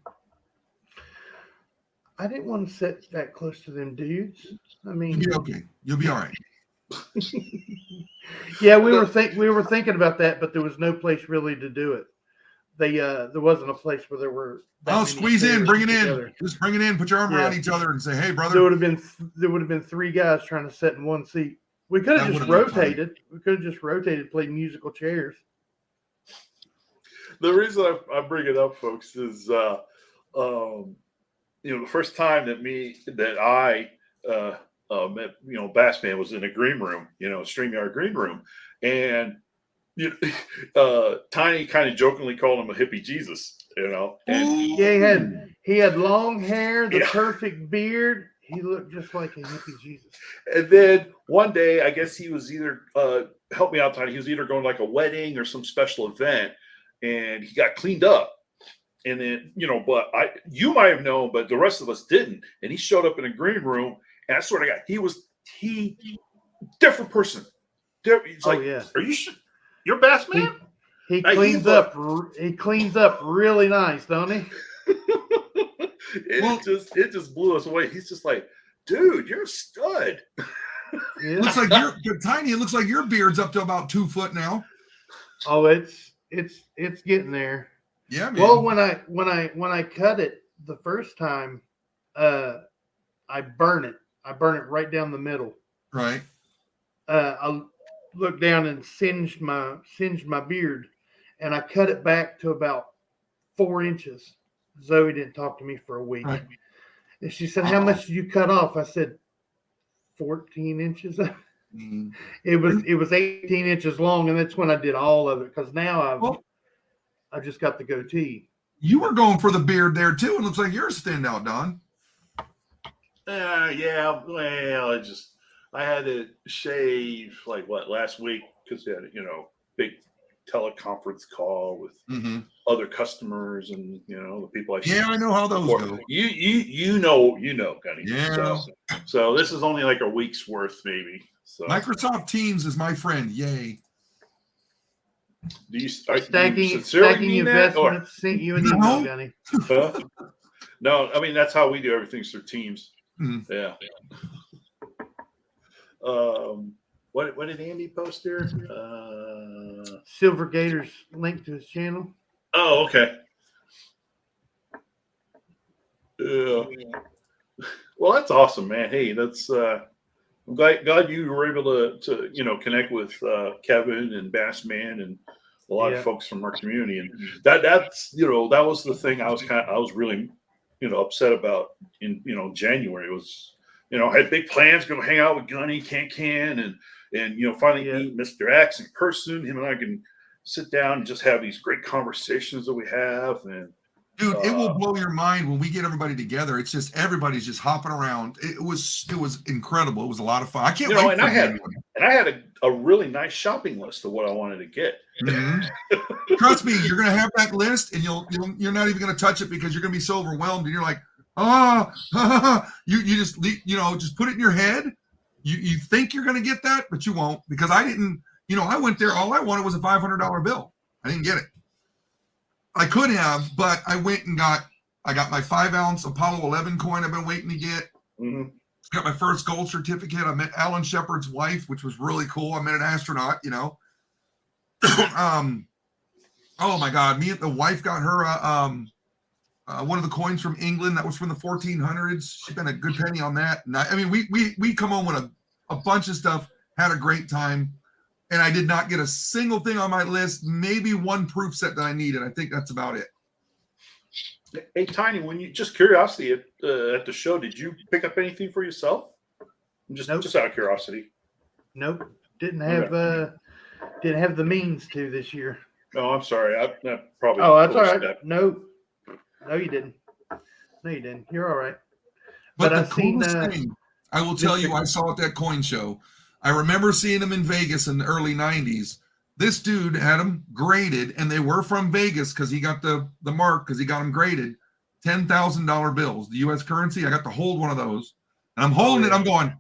I didn't want to sit that close to them dudes. I mean, You'll be okay. You'll be all right. Yeah, we were thinking about that, but there was no place really to do it. There wasn't a place where there were. Squeeze in, bring it in. Just bring it in. Put your arm around each other and say, "Hey, brother." There would have been 3 guys trying to sit in one seat. We could have just rotated. We could have just rotated, played musical chairs. The reason I bring it up, folks, is the first time that I met Bassman was in a green room, StreamYard green room, and Tiny kind of jokingly called him a hippie Jesus, And yeah, he had long hair, the perfect beard. He looked just like a hippie Jesus. And then one day, I guess he was either help me out, Tiny. He was either going to like a wedding or some special event, and he got cleaned up. And then but you might have known, but the rest of us didn't. And he showed up in a green room, and I swear to God, he different person. He's like, yeah. Are you sure? You're Bassman? He cleans up. He cleans up really nice, don't he? It just blew us away. He's just like, dude, you're a stud. Yeah. Looks like you're Tiny. It looks like your beard's up to about 2 foot now. Oh, it's getting there. Yeah, man. Well, when I cut it the first time, I burn it. I burn it right down the middle. Right. I looked down and singed my beard, and I cut it back to about 4 inches. Zoe didn't talk to me for a week, right. And she said, "How much did you cut off?" I said, 14 inches. Mm. It was 18 inches long, and that's when I did all of it. Because now I've just got the goatee. You were going for the beard there too. It looks like you're a standout, Don. Yeah. Well, I had to shave last week because I had big teleconference call with other customers and the people I I know how those go. You know, Gunny. Yeah. So this is only like a week's worth, maybe. So Microsoft Teams is my friend. Yay. Do you stacking investments? You and no. Gunny. No, I mean that's how we do everything through Teams. Mm-hmm. Yeah. What did Andy post here? Silver Gator's link to his channel. Oh, okay. Yeah. Well, that's awesome, man. Hey, that's I'm glad you were able to connect with Kevin and Bassman and a lot of folks from our community, and that's that was the thing I was really upset about in January. It was I had big plans, going to hang out with Gunny, and finally meet Mr. X in person. Him and I can sit down and just have these great conversations that we have. And dude, it will blow your mind when we get everybody together. It's just everybody's just hopping around. It was incredible. It was a lot of fun. I can't wait. And I had a really nice shopping list of what I wanted to get. Mm-hmm. Trust me, you're going to have that list, and you're not even going to touch it because you're going to be so overwhelmed, and you're like, you just just put it in your head. You think you're going to get that, but you won't, because I didn't. I went there. All I wanted was a $500 bill. I didn't get it. I could have, but I went and got my 5-ounce Apollo 11 coin I've been waiting to get. Mm-hmm. Got my first gold certificate. I met Alan Shepard's wife, which was really cool. I met an astronaut, oh my God. The wife got her one of the coins from England that was from the 1400s. She spent a good penny on that. And I mean, we come home with a bunch of stuff, had a great time, and I did not get a single thing on my list. Maybe one proof set that I needed. I think that's about it. Hey, Tiny, when you just curiosity at the show, did you pick up anything for yourself? Just Nope. just out of curiosity. Nope. Didn't have the means to this year. No, I'm sorry. I probably. Oh, that's all right. overstepped. No, you didn't. No, you didn't. You're all right. But the I've seen, coolest thing, I will tell you, I saw at that coin show. I remember seeing them in Vegas in the early 90s. This dude had them graded, and they were from Vegas because he got the mark because he got them graded. $10,000 bills, the U.S. currency. I got to hold one of those, and I'm holding it. I'm going,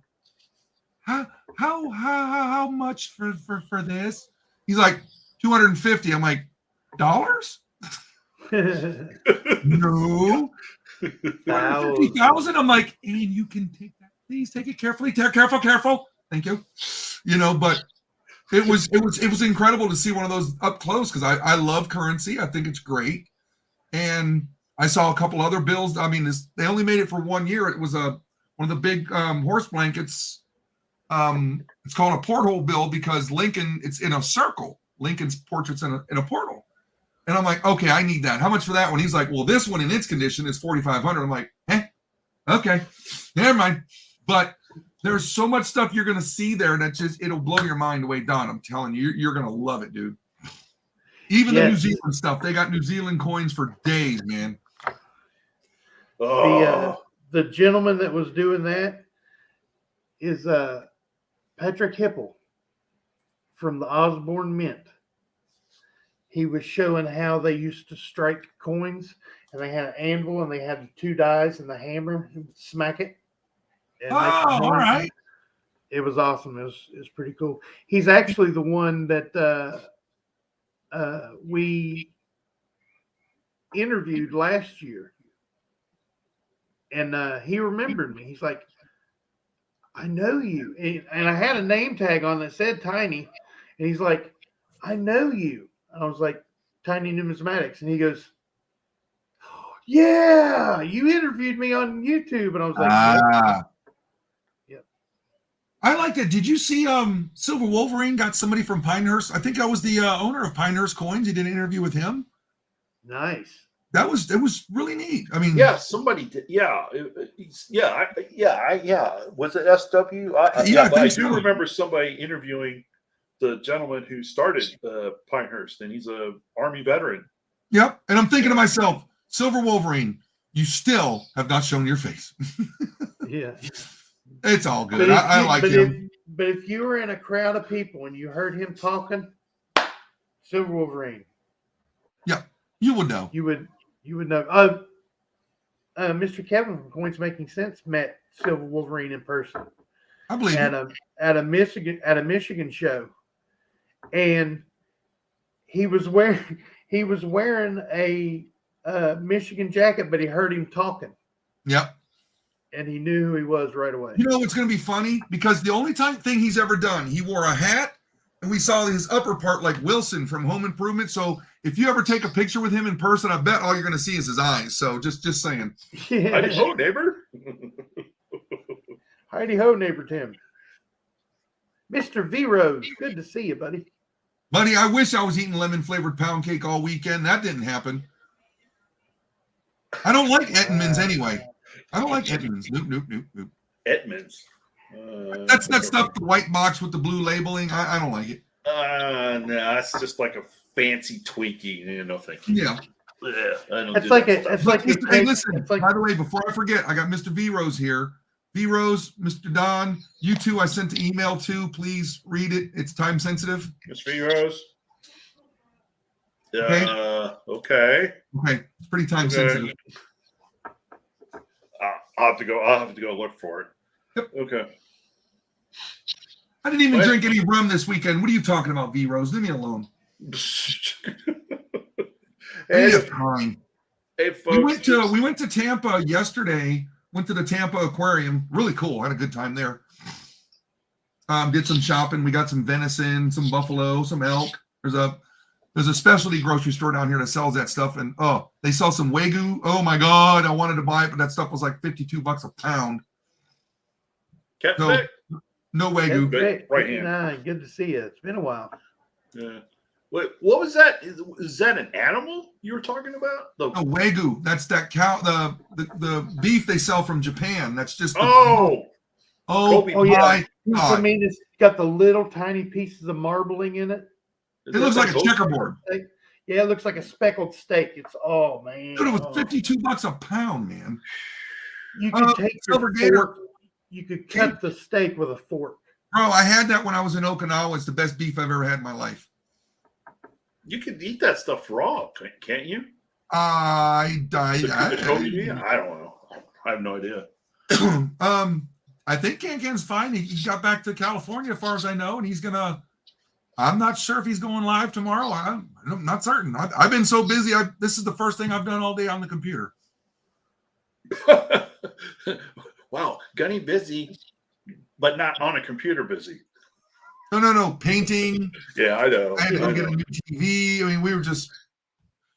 how much for this? He's like, 250. I'm like, dollars? No. 250,000. I'm like, and you can take that. Please take it carefully. Careful. Thank you. But it was incredible to see one of those up close because I love currency. I think it's great. And I saw a couple other bills. I mean, they only made it for 1 year. It was one of the big horse blankets. It's called a porthole bill because Lincoln, it's in a circle. Lincoln's portrait's in a portal. And I'm like, okay, I need that. How much for that one? He's like, well, this one in its condition is $4,500. I'm like, okay, never mind. But there's so much stuff you're going to see there that it'll blow your mind away, Don. I'm telling you, you're going to love it, dude. Even the New Zealand stuff, they got New Zealand coins for days, man. Oh. The gentleman that was doing that is Patrick Hipple from the Osborne Mint. He was showing how they used to strike coins, and they had an anvil, and they had the two dies and the hammer, and smack it. And all right. It was awesome. It was pretty cool. He's actually the one that we interviewed last year, and he remembered me. He's like, I know you. And I had a name tag on that said Tiny, and he's like, I know you. And I was like, Tiny Numismatics. And he goes, yeah, you interviewed me on YouTube. And I was like, yep. I liked it. Did you see Silver Wolverine got somebody from Pinehurst? I think I was the owner of Pinehurst Coins. He did an interview with him. Nice. It was really neat. I mean, yeah, somebody did. Yeah. Was it SW? I do remember somebody interviewing the gentleman who started Pinehurst, and he's a Army veteran. Yep. And I'm thinking to myself, Silver Wolverine, you still have not shown your face. Yeah. It's all good. I like him. But if you were in a crowd of people and you heard him talking, Silver Wolverine. Yeah, you would know. You would know. Mr. Kevin from Coins Making Sense met Silver Wolverine in person. I believe at a Michigan show. And he was wearing a Michigan jacket, but he heard him talking. Yep. And he knew who he was right away. You know, it's going to be funny because the only thing he's ever done, he wore a hat, and we saw his upper part like Wilson from Home Improvement. So if you ever take a picture with him in person, I bet all you're going to see is his eyes. So just saying. Heidi ho, neighbor. Heidi ho, neighbor Tim. Mr. V Rose, good to see you, buddy. Buddy, I wish I was eating lemon-flavored pound cake all weekend. That didn't happen. I don't like Ettenmans anyway. I don't like Ettenmans. Nope. Ettenmans. That's that stuff, the white box with the blue labeling. I don't like it. No, it's just like a fancy Twinkie. No, thank you. Yeah. I don't It's do like that stuff. Hey, listen, by the way, before I forget, I got Mr. V Rose here. V Rose, Mr. Don, you two I sent the email to. Please read it. It's time sensitive. Mr. V Rose. Okay. It's pretty time sensitive. I'll have to go look for it. Yep. Okay. I didn't even drink any rum this weekend. What are you talking about, V Rose? Leave me alone. Hey, fine. Hey, folks. We went to Tampa yesterday. Went to the Tampa Aquarium. Really cool. Had a good time there. Did some shopping. We got some venison, some buffalo, some elk. There's a There's a specialty grocery store down here that sells that stuff, and they sell some Wagyu. Oh my God, I wanted to buy it, but that stuff was like $52 a pound. Cat No, Vic? no Wagyu. Good. Right hand. Good to see you. It's been a while. Yeah. Wait, what was that? Is that an animal you were talking about? No, Wagyu. That's that cow. The beef they sell from Japan. That's just. Oh Yeah. I mean, it's got the little tiny pieces of marbling in it. It looks like a checkerboard. Yeah, it looks like a speckled steak. It's man. Dude, it was $52 a pound, man. You could take your fork. You could cut the steak with a fork. Bro, I had that when I was in Okinawa. It's the best beef I've ever had in my life. You can eat that stuff raw, can't you? I don't know. I have no idea. I think Can-Can's fine. He got back to California, as far as I know, and he's gonna. I'm not sure if he's going live tomorrow. I'm not certain. I've been so busy. This is the first thing I've done all day on the computer. Wow, Gunny busy, but not on a computer busy. No. Painting. Yeah, I know. I had to go get a new TV. I mean, we were just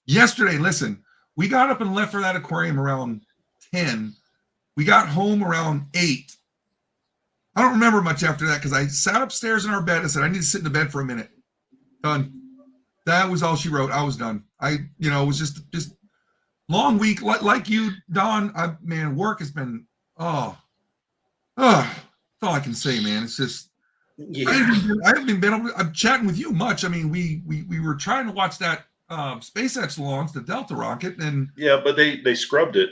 yesterday. Listen, we got up and left for that aquarium around 10. We got home around 8. I don't remember much after that because I sat upstairs in our bed and said, I need to sit in the bed for a minute. Done. That was all she wrote. I was done. It was just long week. Like you, Don, work has been, that's all I can say, man. It's just, yeah. I haven't even been able to, I'm chatting with you much. I mean, we were trying to watch that SpaceX launch, the Delta rocket, and yeah, but they scrubbed it.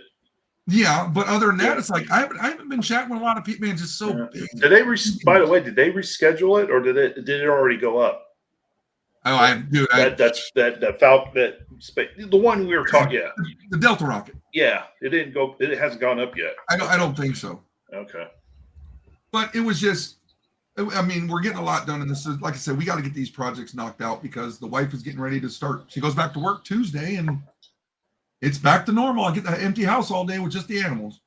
Yeah, but other than that, it's like I haven't been chatting with a lot of people. Man, just so big. Did they? By the way, did they reschedule it, or did it already go up? Oh, that Falcon, the one we were talking. Yeah, the Delta rocket. Yeah, it didn't go. It hasn't gone up yet. I don't think so. Okay, but it was just. I mean, we're getting a lot done in this. Like I said, we got to get these projects knocked out because the wife is getting ready to start. She goes back to work Tuesday, and it's back to normal. I get the empty house all day with just the animals.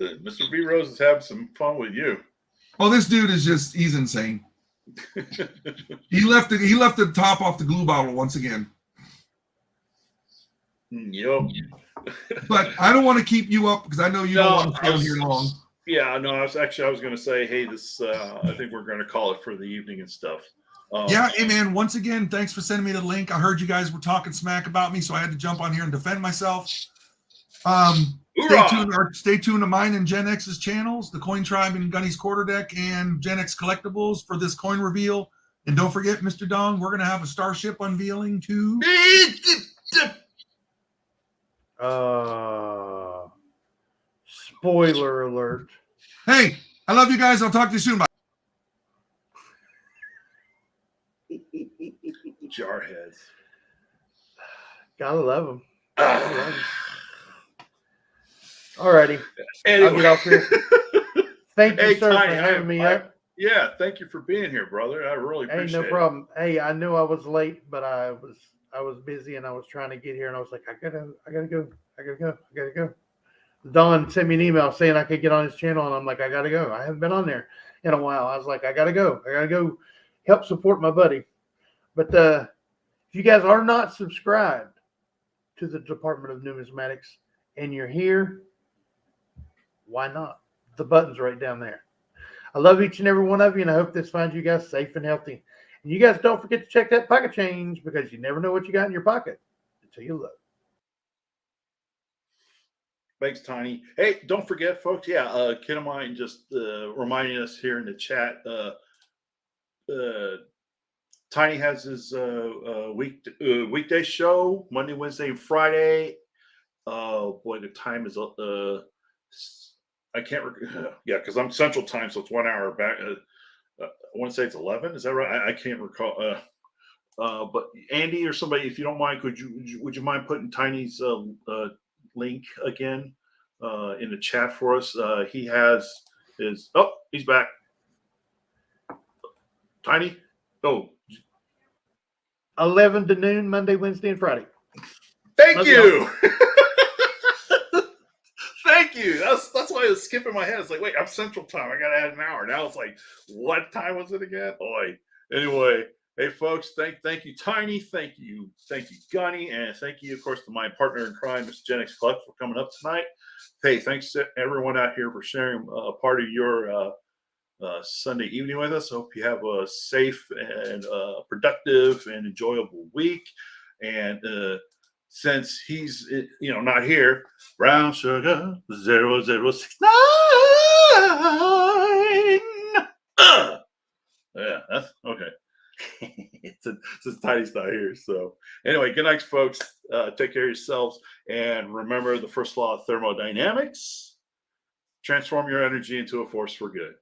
Mr. V Rose is having some fun with you. Oh, this dude is he's insane. He left the top off the glue bottle once again. Yep. But I don't want to keep you up because I know you don't want to stay on here long. Yeah, no, I was going to say, hey, this. I think we're going to call it for the evening and stuff. Yeah, hey man, once again, thanks for sending me the link. I heard you guys were talking smack about me, so I had to jump on here and defend myself. Stay tuned to mine and Gen X's channels, the Coin Tribe and Gunny's Quarterdeck and Gen X Collectibles for this coin reveal. And don't forget, Mr. Dong, we're going to have a Starship unveiling too. Spoiler alert. Hey, I love you guys. I'll talk to you soon. Bye. Jarheads. Gotta love them. Alrighty. Anyway. I'll get off here. Thank you, sir, Tiny, for having me up. Yeah, thank you for being here, brother. I really appreciate it. No problem. Hey, I knew I was late, but I was busy and I was trying to get here and I was like, I gotta go. Don sent me an email saying I could get on his channel and I'm like, I gotta go. I haven't been on there in a while. I was like, I gotta go help support my buddy. But if you guys are not subscribed to the Department of Numismatics and you're here, why not? The button's right down there. I love each and every one of you, and I hope this finds you guys safe and healthy. And you guys don't forget to check that pocket change because you never know what you got in your pocket until you look. Thanks, Tiny. Hey, don't forget, folks. Yeah, Ken of mine just reminding us here in the chat. Tiny has his weekday show Monday, Wednesday, and Friday. Boy, the time is I can't. Yeah, because I'm Central Time, so it's 1 hour back. I want to say it's 11. Is that right? I can't recall. But Andy or somebody, if you don't mind, would you mind putting Tiny's link again in the chat for us? He has his. Oh, he's back. Tiny. Oh. 11 to noon, Monday, Wednesday, and Friday. Thank you. Thank Thank you. That's why I was skipping my head. It's like, wait, I'm Central Time. I gotta add an hour. Now it's like, what time was it again? Boy. Anyway, hey folks, thank you, Tiny. Thank you, Gunny, and thank you, of course, to my partner in crime, Mr. Gen X Club, for coming up tonight. Hey, thanks to everyone out here for sharing part of your Sunday evening with us. Hope you have a safe and productive and enjoyable week. And since he's not here, Brown Sugar 0069. Yeah, that's okay. Since Tiny's not here. So anyway, good night, folks. Take care of yourselves. And remember the first law of thermodynamics: transform your energy into a force for good.